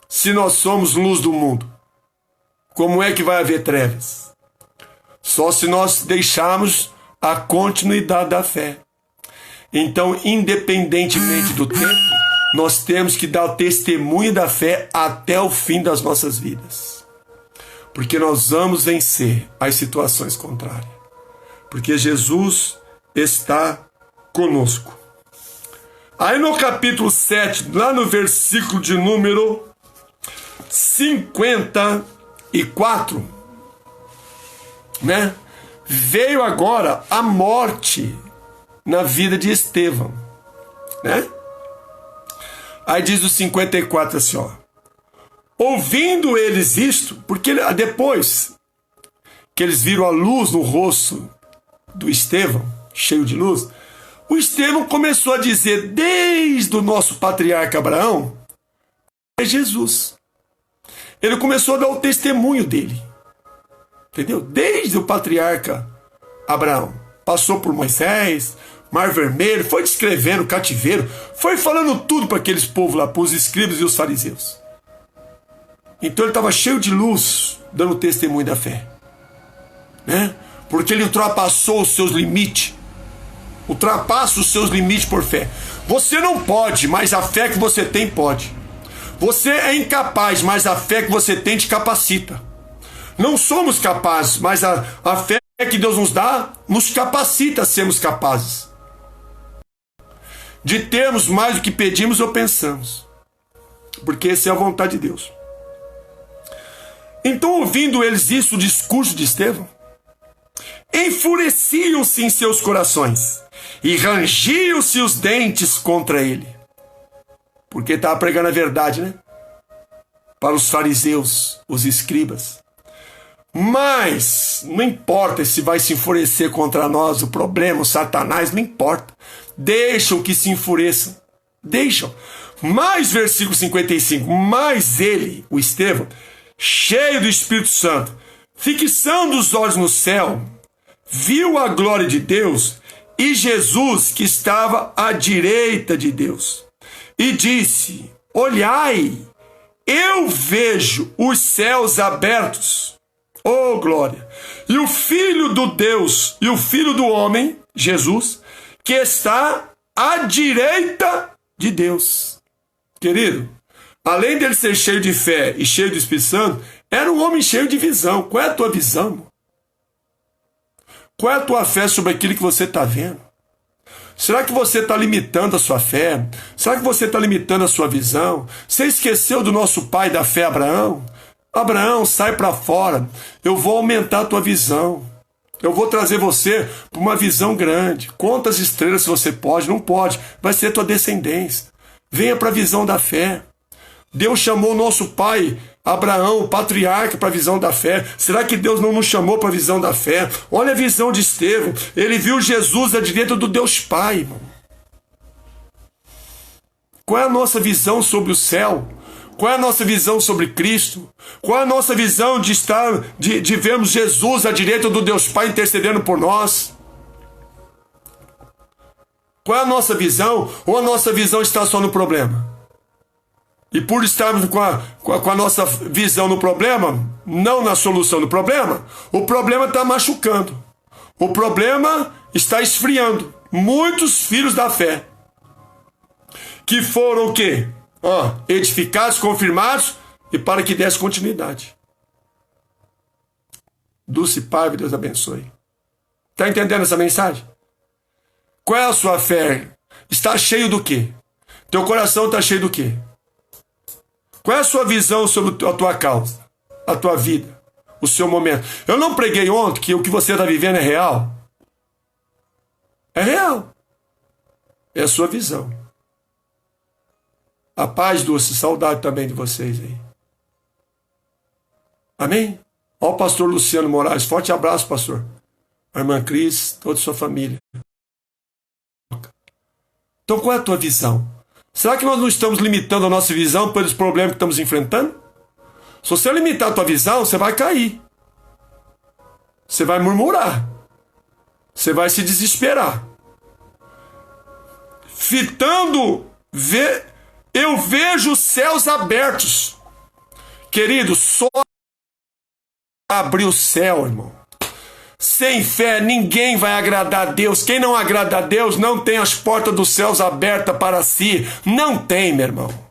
Se nós somos luz do mundo, como é que vai haver trevas? Só se nós deixarmos a continuidade da fé. Então, independentemente do tempo, nós temos que dar o testemunho da fé até o fim das nossas vidas. Porque nós vamos vencer as situações contrárias. Porque Jesus está conosco. Aí no capítulo 7, lá no versículo de número 54, né? Veio agora a morte na vida de Estevão, né? Aí diz o 54 assim, ó. Ouvindo eles isto, porque depois que eles viram a luz no rosto do Estevão, cheio de luz, o Estevão começou a dizer, desde o nosso patriarca Abraão, é Jesus. Ele começou a dar o testemunho dele. Entendeu? Desde o patriarca Abraão. Passou por Moisés, Mar Vermelho, foi descrevendo o cativeiro, foi falando tudo para aqueles povos lá, para os escribas e os fariseus. Então ele estava cheio de luz, dando testemunho da fé. Né? Porque ele ultrapassou os seus limites. Ultrapassa os seus limites por fé. Você não pode, mas a fé que você tem pode. Você é incapaz, mas a fé que você tem te capacita. Não somos capazes, mas a fé que Deus nos dá nos capacita a sermos capazes de termos mais do que pedimos ou pensamos. Porque essa é a vontade de Deus. Então, ouvindo eles isso, o discurso de Estevão, enfureciam-se em seus corações e rangiam-se os dentes contra ele. Porque estava pregando a verdade, né? Para os fariseus, os escribas. Mas não importa se vai se enfurecer contra nós, o problema, o Satanás, não importa. Deixam que se enfureçam. Deixam. Mais versículo 55. Mas ele, o Estevão, cheio do Espírito Santo, fixando os olhos no céu, viu a glória de Deus e Jesus que estava à direita de Deus. E disse, olhai, eu vejo os céus abertos. Oh, glória! E o Filho do Deus, e o Filho do homem, Jesus, que está à direita de Deus. Querido, além dele ser cheio de fé e cheio do Espírito Santo, era um homem cheio de visão. Qual é a tua visão? Qual é a tua fé sobre aquilo que você está vendo? Será que você está limitando a sua fé? Será que você está limitando a sua visão? Você esqueceu do nosso pai da fé, Abraão? Abraão, sai para fora. Eu vou aumentar a tua visão. Eu vou trazer você para uma visão grande. Conta as estrelas se você pode. Não pode. Vai ser tua descendência. Venha para a visão da fé. Deus chamou o nosso pai, Abraão, o patriarca, para a visão da fé. Será que Deus não nos chamou para a visão da fé? Olha a visão de Estevão. Ele viu Jesus à direita do Deus Pai, irmão. Qual é a nossa visão sobre o céu? Qual é a nossa visão sobre Cristo? Qual é a nossa visão de vermos Jesus à direita do Deus Pai intercedendo por nós? Qual é a nossa visão? Ou a nossa visão está só no problema? E por estarmos com a nossa visão no problema, não na solução do problema, o problema está machucando. O problema está esfriando. Muitos filhos da fé que foram o quê? Edificados, confirmados, e para que desse continuidade. Dulce Paiva, Deus abençoe. Está entendendo essa mensagem? Qual é a sua fé? Está cheio do quê? Teu coração está cheio do quê? Qual é a sua visão sobre a tua causa, a tua vida, o seu momento? Eu não preguei ontem que o que você está vivendo é real? É real. É a sua visão. A paz, Dulce, saudade também de vocês aí. Amém? Ó o pastor Luciano Moraes, forte abraço, pastor. A irmã Cris, toda a sua família. Então qual é a tua visão? Será que nós não estamos limitando a nossa visão pelos problemas que estamos enfrentando? Se você limitar a tua visão, você vai cair. Você vai murmurar. Você vai se desesperar. Fitando, eu vejo os céus abertos. Querido, só abrir o céu, irmão. Sem fé, ninguém vai agradar a Deus. Quem não agrada a Deus não tem as portas dos céus abertas para si. Não tem, meu irmão.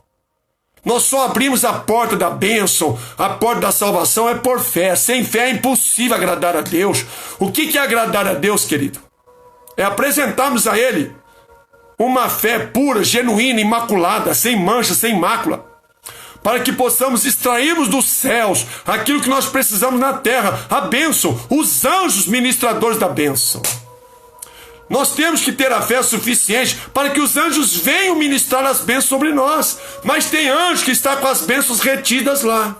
Nós só abrimos a porta da bênção, a porta da salvação é por fé. Sem fé é impossível agradar a Deus. O que é agradar a Deus, querido? É apresentarmos a Ele uma fé pura, genuína, imaculada, sem mancha, sem mácula, para que possamos extrairmos dos céus aquilo que nós precisamos na terra, a bênção, os anjos ministradores da bênção. Nós temos que ter a fé suficiente para que os anjos venham ministrar as bênçãos sobre nós. Mas tem anjo que está com as bênçãos retidas lá.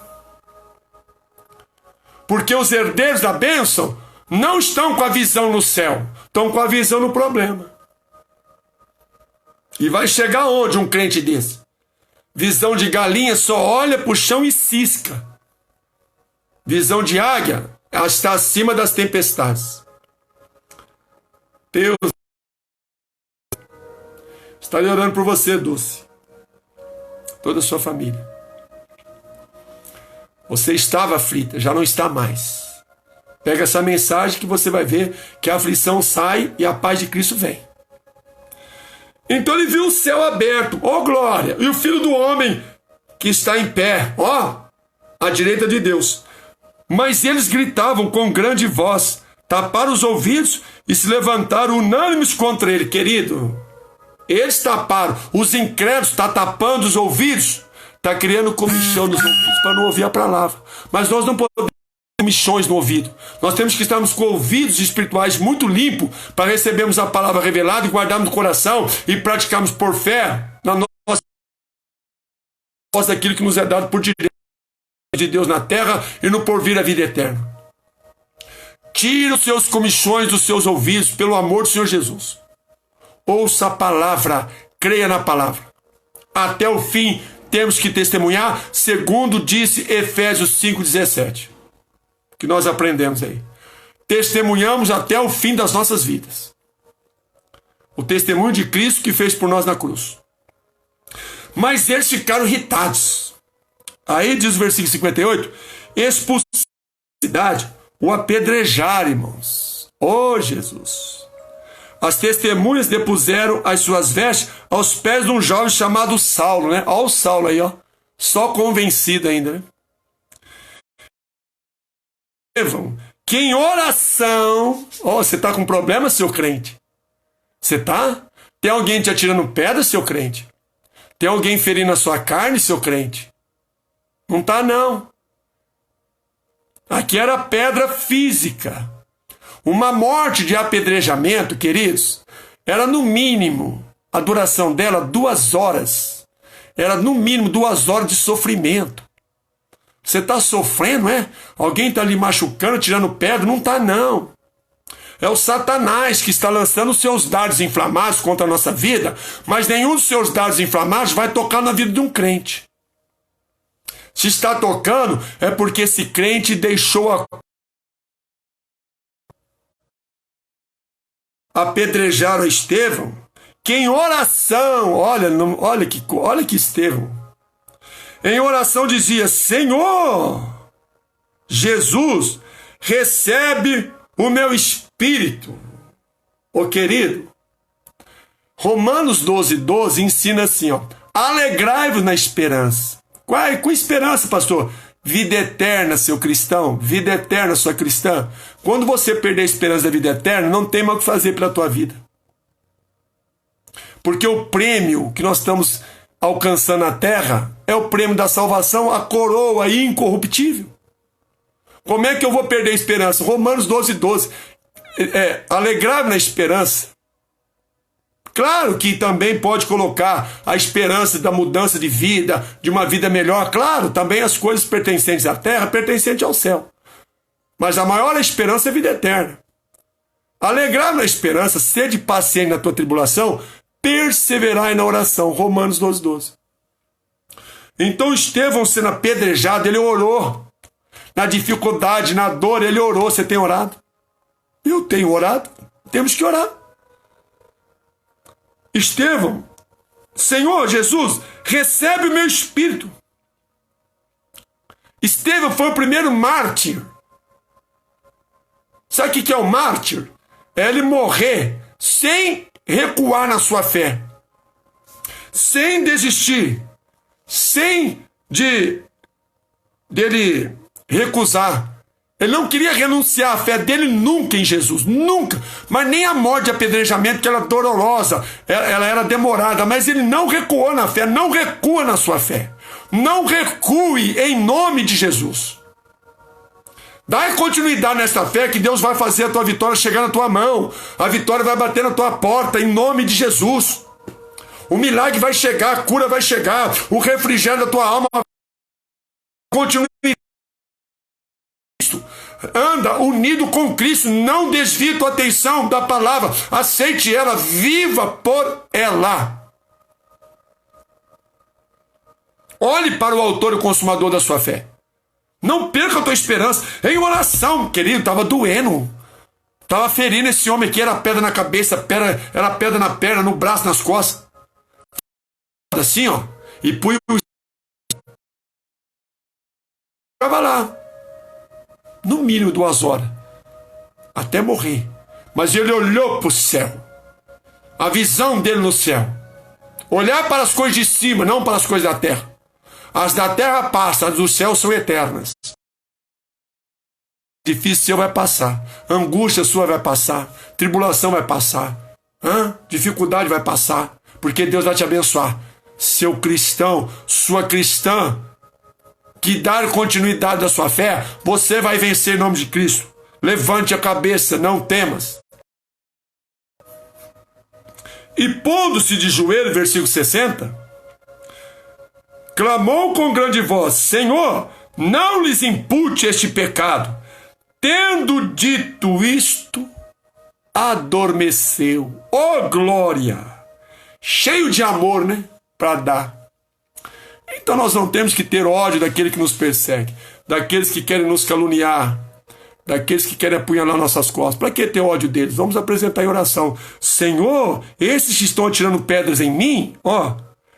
Porque os herdeiros da bênção não estão com a visão no céu, estão com a visão no problema. E vai chegar onde um crente desse? Visão de galinha só olha para o chão e cisca. Visão de águia está acima das tempestades. Deus está orando por você, Dulce. Toda a sua família. Você estava aflita, já não está mais. Pega essa mensagem que você vai ver que a aflição sai e a paz de Cristo vem. Então ele viu o céu aberto, ó glória, e o Filho do Homem que está em pé, ó, à direita de Deus. Mas eles gritavam com grande voz, taparam os ouvidos e se levantaram unânimes contra ele. Querido, eles taparam, os incrédulos estão tapando os ouvidos, está criando comichão nos ouvidos para não ouvir a palavra. Mas nós não podemos ter comichões no ouvido. Nós temos que estarmos com ouvidos espirituais muito limpos para recebermos a palavra revelada e guardarmos no coração e praticarmos por fé na nossa daquilo que nos é dado por direito de Deus na terra e no porvir a vida eterna. Tire os seus comichões dos seus ouvidos pelo amor do Senhor Jesus. Ouça a palavra, creia na palavra. Até o fim temos que testemunhar, segundo disse Efésios 5,17. Que nós aprendemos aí. Testemunhamos até o fim das nossas vidas. O testemunho de Cristo que fez por nós na cruz. Mas eles ficaram irritados. Aí diz o versículo 58, expulsaram da cidade, o apedrejaram, irmãos. Oh, Jesus! As testemunhas depuseram as suas vestes aos pés de um jovem chamado Saulo, né? Olha o Saulo aí, ó. Só convencido ainda, né? Que em oração... Ó, você tá com problema, seu crente? Você tá? Tem alguém te atirando pedra, seu crente? Tem alguém ferindo a sua carne, seu crente? Não tá, não. Aqui era pedra física. Uma morte de apedrejamento, queridos, era no mínimo, a duração dela, 2 horas. Era no mínimo 2 horas de sofrimento. Você está sofrendo, é? Alguém está lhe machucando, tirando pedra? Não está, não. É o Satanás que está lançando os seus dardos inflamados contra a nossa vida, mas nenhum dos seus dardos inflamados vai tocar na vida de um crente. Se está tocando, é porque esse crente deixou apedrejaram Estevão, que em oração, olha que Estevão, em oração dizia, Senhor, Jesus, recebe o meu espírito. Ô querido, Romanos 12:12 ensina assim, ó, alegrai-vos na esperança. Com esperança, pastor? Vida eterna, seu cristão. Vida eterna, sua cristã. Quando você perder a esperança da vida eterna, não tem mais o que fazer pela tua vida. Porque o prêmio que nós estamos alcançando na terra é o prêmio da salvação, a coroa incorruptível. Como é que eu vou perder a esperança? Romanos 12:12. Alegrar-me na esperança. Claro que também pode colocar a esperança da mudança de vida, de uma vida melhor. Claro, também as coisas pertencentes à terra, pertencentes ao céu. Mas a maior esperança é a vida eterna. Alegrar na esperança, sede paciente na tua tribulação, perseverai na oração. Romanos 12, 12. Então Estevão, sendo apedrejado, ele orou. Na dificuldade, na dor, ele orou. Você tem orado? Eu tenho orado. Temos que orar. Estevão, Senhor Jesus, recebe o meu espírito. Estevão foi o primeiro mártir. Sabe o que é o mártir? É ele morrer sem recuar na sua fé, sem desistir, sem dele recusar. Ele não queria renunciar à fé dele nunca em Jesus, nunca. Mas nem a morte de apedrejamento, que era dolorosa, ela era demorada, mas ele não recuou na fé, não recua na sua fé. Não recue em nome de Jesus. Dá continuidade nessa fé que Deus vai fazer a tua vitória chegar na tua mão. A vitória vai bater na tua porta em nome de Jesus. O milagre vai chegar, a cura vai chegar, o refrigério da tua alma. Continue. Anda unido com Cristo, não desvie tua atenção da palavra, aceite ela, viva por ela. Olhe para o autor e consumador da sua fé. Não perca a tua esperança em oração, querido. Estava doendo, estava ferindo esse homem aqui. Era pedra na cabeça, era pedra na perna, no braço, nas costas, assim, ó. E punha o... Estava lá, no mínimo 2 horas, até morrer. Mas ele olhou para o céu, a visão dele no céu, olhar para as coisas de cima, não para as coisas da terra. As da terra passam, as do céu são eternas. Difícil seu vai passar, angústia sua vai passar, tribulação vai passar, dificuldade vai passar, porque Deus vai te abençoar. Seu cristão, sua cristã, que dar continuidade à sua fé, você vai vencer em nome de Cristo. Levante a cabeça, não temas. E pondo-se de joelho, versículo 60, clamou com grande voz: Senhor, não lhes impute este pecado. Tendo dito isto, adormeceu. Oh, glória! Cheio de amor, né? Para dar. Então nós não temos que ter ódio daquele que nos persegue, daqueles que querem nos caluniar, daqueles que querem apunhalar nossas costas. Para que ter ódio deles? Vamos apresentar em oração: Senhor, esses que estão atirando pedras em mim,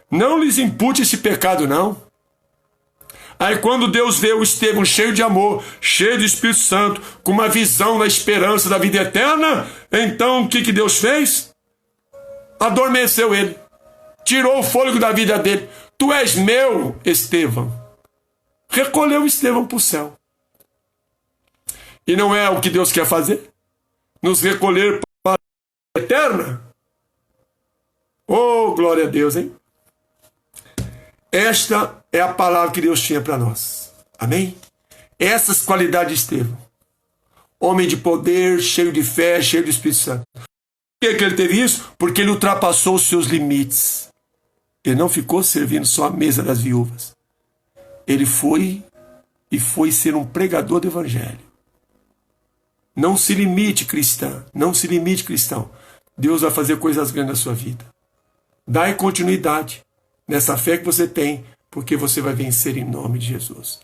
não lhes impute esse pecado, não. Aí quando Deus vê o Estevão cheio de amor, cheio do Espírito Santo, com uma visão da esperança da vida eterna, então o que Deus fez? Adormeceu ele, tirou o fôlego da vida dele. Tu és meu, Estevão. Recolheu Estevão para o céu. E não é o que Deus quer fazer? Nos recolher para a vida eterna? Oh, glória a Deus, hein? Esta é a palavra que Deus tinha para nós. Amém? Essas qualidades de Estevão. Homem de poder, cheio de fé, cheio do Espírito Santo. Por que ele teve isso? Porque ele ultrapassou os seus limites. Ele não ficou servindo só a mesa das viúvas. Ele foi ser um pregador do evangelho. Não se limite, cristã. Não se limite, cristão. Deus vai fazer coisas grandes na sua vida. Dai continuidade nessa fé que você tem, porque você vai vencer em nome de Jesus.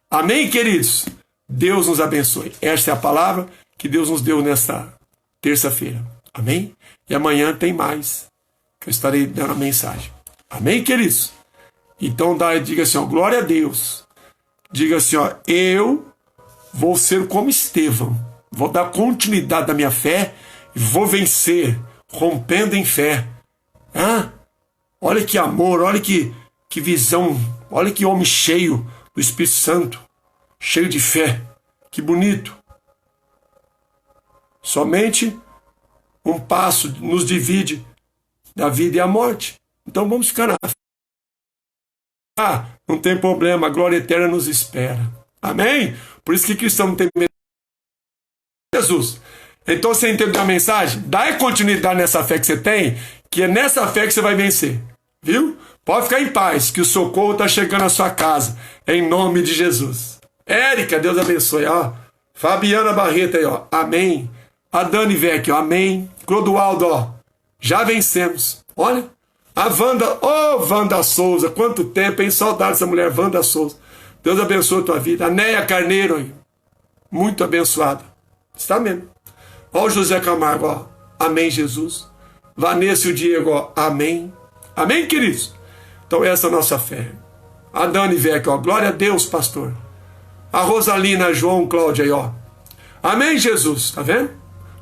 Amém, queridos? Deus nos abençoe. Esta é a palavra que Deus nos deu nesta terça-feira. Amém? E amanhã tem mais, que eu estarei dando a mensagem. Amém, queridos? Então diga assim, glória a Deus. Diga assim, eu vou ser como Estevão. Vou dar continuidade da minha fé e vou vencer, rompendo em fé. Olha que amor, olha que visão, olha que homem cheio do Espírito Santo, cheio de fé. Que bonito. Somente um passo nos divide da vida e a morte. Então vamos ficar na fé. Não tem problema, a glória eterna nos espera. Amém? Por isso que cristão não tem medo de Jesus. Então você entendeu a mensagem? Dá continuidade nessa fé que você tem, que é nessa fé que você vai vencer. Viu? Pode ficar em paz, que o socorro está chegando à sua casa, em nome de Jesus. Érica, Deus abençoe. Fabiana Barreto aí, amém. A Dani Vecchio, amém. Clodoaldo, já vencemos. Olha, a Wanda, Wanda Souza, quanto tempo, hein? Saudade dessa mulher, Wanda Souza. Deus abençoe a tua vida. A Neia Carneiro, aí, muito abençoada. Está mesmo. Ó o José Camargo, ó. Amém, Jesus. Vanessa e o Diego, ó. Amém. Amém, queridos? Então essa é a nossa fé. A Dani Vec, ó. Glória a Deus, pastor. A Rosalina, a João, Cláudia aí, ó. Amém, Jesus. Tá vendo?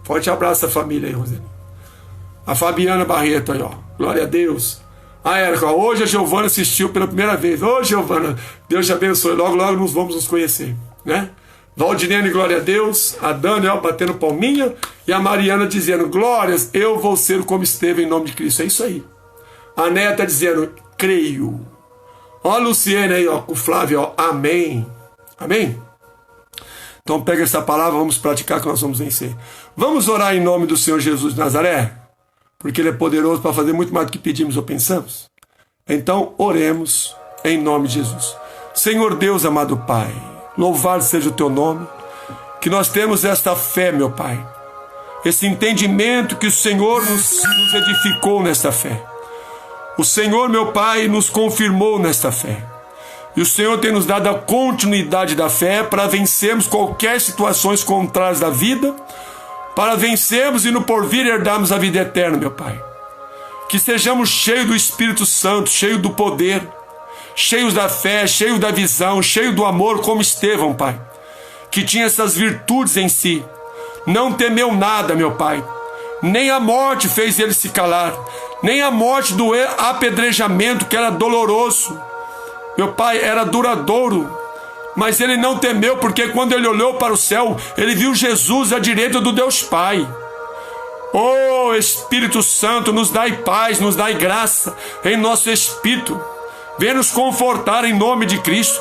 Forte abraço à família aí, Rosalina. A Fabiana Barreto aí, ó. Glória a Deus. A Érica, ó. Hoje a Giovana assistiu pela primeira vez. Ô, Giovana, Deus te abençoe. Logo, logo nós vamos nos conhecer, né? Valdinene, glória a Deus. A Dani, ó, batendo palminha. E a Mariana dizendo, glórias, eu vou ser como esteve em nome de Cristo. É isso aí. A Neta dizendo, creio. Ó a Luciene aí, ó, com o Flávio, ó. Amém. Amém? Então pega essa palavra, vamos praticar que nós vamos vencer. Vamos orar em nome do Senhor Jesus de Nazaré? Porque Ele é poderoso para fazer muito mais do que pedimos ou pensamos. Então oremos em nome de Jesus. Senhor Deus, amado Pai, louvado seja o Teu nome, que nós temos esta fé, meu Pai, esse entendimento que o Senhor nos edificou nesta fé. O Senhor, meu Pai, nos confirmou nesta fé. E o Senhor tem nos dado a continuidade da fé para vencermos qualquer situações contrárias da vida, para vencermos e no porvir herdarmos a vida eterna, meu Pai. Que sejamos cheios do Espírito Santo, cheios do poder, cheios da fé, cheios da visão, cheios do amor, como Estevão, Pai, que tinha essas virtudes em si. Não temeu nada, meu Pai. Nem a morte fez ele se calar, nem a morte do apedrejamento, que era doloroso. Meu Pai, era duradouro, mas ele não temeu, porque quando ele olhou para o céu, ele viu Jesus à direita do Deus Pai. Oh, Espírito Santo, nos dai paz, nos dai graça em nosso espírito. Venha nos confortar em nome de Cristo.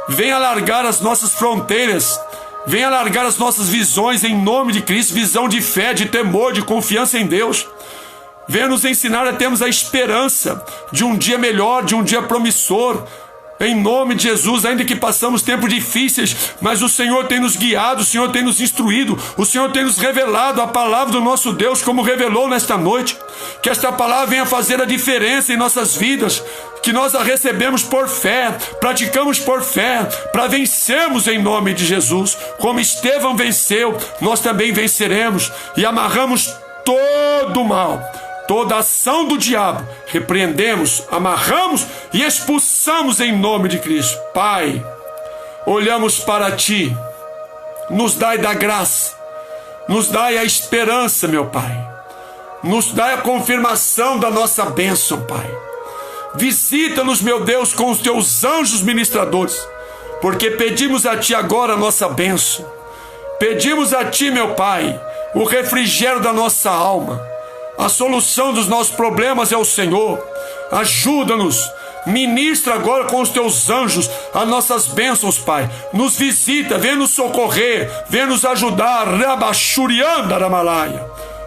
Venha alargar as nossas fronteiras. Venha alargar as nossas visões em nome de Cristo. Visão de fé, de temor, de confiança em Deus. Venha nos ensinar a termos a esperança de um dia melhor, de um dia promissor. Em nome de Jesus, ainda que passamos tempos difíceis, mas o Senhor tem nos guiado, o Senhor tem nos instruído, o Senhor tem nos revelado a palavra do nosso Deus, como revelou nesta noite. Que esta palavra venha fazer a diferença em nossas vidas, que nós a recebemos por fé, praticamos por fé, para vencermos em nome de Jesus. Como Estevão venceu, nós também venceremos e amarramos todo o mal. Toda ação do diabo, repreendemos, amarramos e expulsamos em nome de Cristo. Pai, olhamos para Ti, nos dai da graça, nos dai a esperança, meu Pai, nos dai a confirmação da nossa bênção, Pai. Visita-nos, meu Deus, com os Teus anjos ministradores, porque pedimos a Ti agora a nossa bênção. Pedimos a Ti, meu Pai, o refrigério da nossa alma. A solução dos nossos problemas é o Senhor. Ajuda-nos. Ministra agora com os Teus anjos as nossas bênçãos, Pai. Nos visita, vem nos socorrer, vem nos ajudar. Rabachurianda Ramalaia.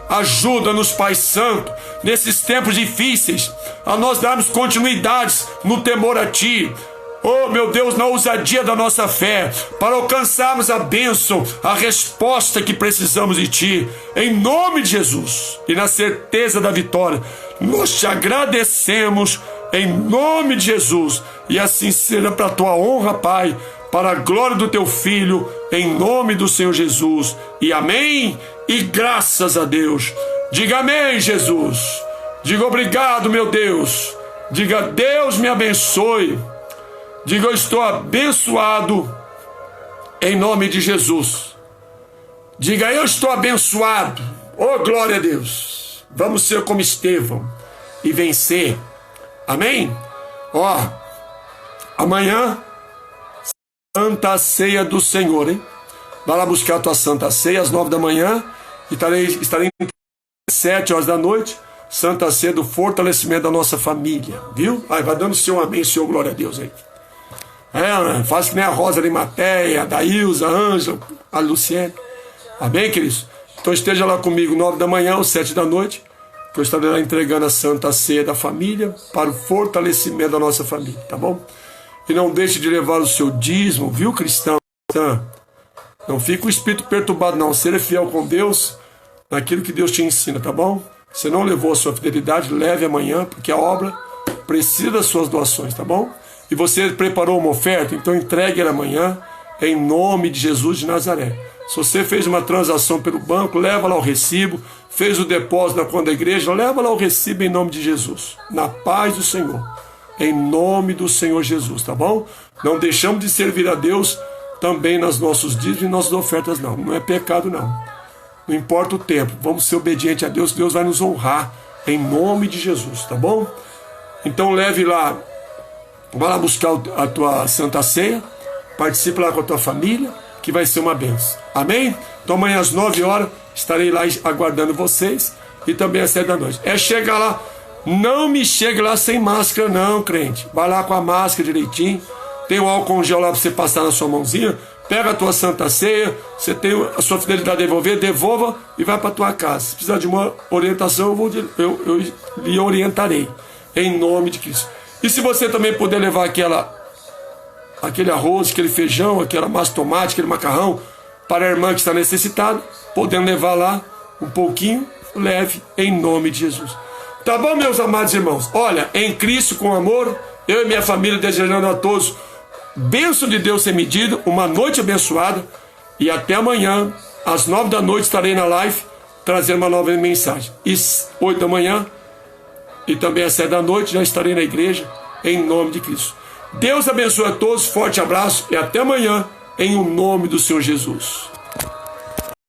Ajuda-nos, Pai Santo, nesses tempos difíceis, a nós darmos continuidades no temor a Ti. Oh, meu Deus, na ousadia da nossa fé, para alcançarmos a bênção, a resposta que precisamos de Ti, em nome de Jesus, e na certeza da vitória, nós Te agradecemos, em nome de Jesus, e assim seja para a Tua honra, Pai, para a glória do Teu Filho, em nome do Senhor Jesus, e amém, e graças a Deus. Diga amém, Jesus. Diga obrigado, meu Deus. Diga Deus me abençoe. Diga, eu estou abençoado em nome de Jesus. Diga, eu estou abençoado. Oh, glória a Deus. Vamos ser como Estevão e vencer. Amém? Ó, amanhã, Santa Ceia do Senhor, hein? Vai lá buscar a tua Santa Ceia às 9 da manhã. Estarei às 7 horas da noite. Santa Ceia do fortalecimento da nossa família. Viu? Aí vai dando o seu amém, seu glória a Deus aí. Faz que nem a Rosa Arimateia, a Daílza, a Ângela, a Luciene. Amém, queridos? Então esteja lá comigo 9 da manhã ou 7 da noite, que eu estarei lá entregando a Santa Ceia da família para o fortalecimento da nossa família, tá bom? E não deixe de levar o seu dízimo, viu, cristão? Não fica o espírito perturbado, não. Seja fiel com Deus naquilo que Deus te ensina, tá bom? Você não levou a sua fidelidade, leve amanhã, porque a obra precisa das suas doações, tá bom? E você preparou uma oferta, então entregue ela amanhã, em nome de Jesus de Nazaré. Se você fez uma transação pelo banco, leva lá o recibo. Fez o depósito na conta da igreja, leva lá o recibo em nome de Jesus. Na paz do Senhor. Em nome do Senhor Jesus, tá bom? Não deixamos de servir a Deus também nos nossos dízimos e nossas ofertas, não. Não é pecado, não. Não importa o tempo. Vamos ser obedientes a Deus, Deus vai nos honrar. Em nome de Jesus, tá bom? Então leve lá, vai lá buscar a tua Santa Ceia. Participe lá com a tua família, que vai ser uma bênção. Amém? Então amanhã às 9 horas estarei lá aguardando vocês e também às 7 da noite. É chegar lá, não me chegue lá sem máscara não, crente. Vai lá com a máscara direitinho, tem um álcool gel lá para você passar na sua mãozinha, pega a tua Santa Ceia, você tem a sua fidelidade a devolver, devolva e vai para a tua casa. Se precisar de uma orientação, eu lhe orientarei, em nome de Cristo. E se você também puder levar aquele arroz, aquele feijão, aquela massa de tomate, aquele macarrão, para a irmã que está necessitada, podendo levar lá um pouquinho, leve em nome de Jesus. Tá bom, meus amados irmãos? Olha, em Cristo com amor, eu e minha família desejando a todos bênção de Deus sem medida, uma noite abençoada, e até amanhã, às 9 da noite, estarei na live, trazendo uma nova mensagem. E 8 da manhã, e também às 7 da noite, já estarei na igreja, em nome de Cristo. Deus abençoe a todos, forte abraço e até amanhã, em o nome do Senhor Jesus.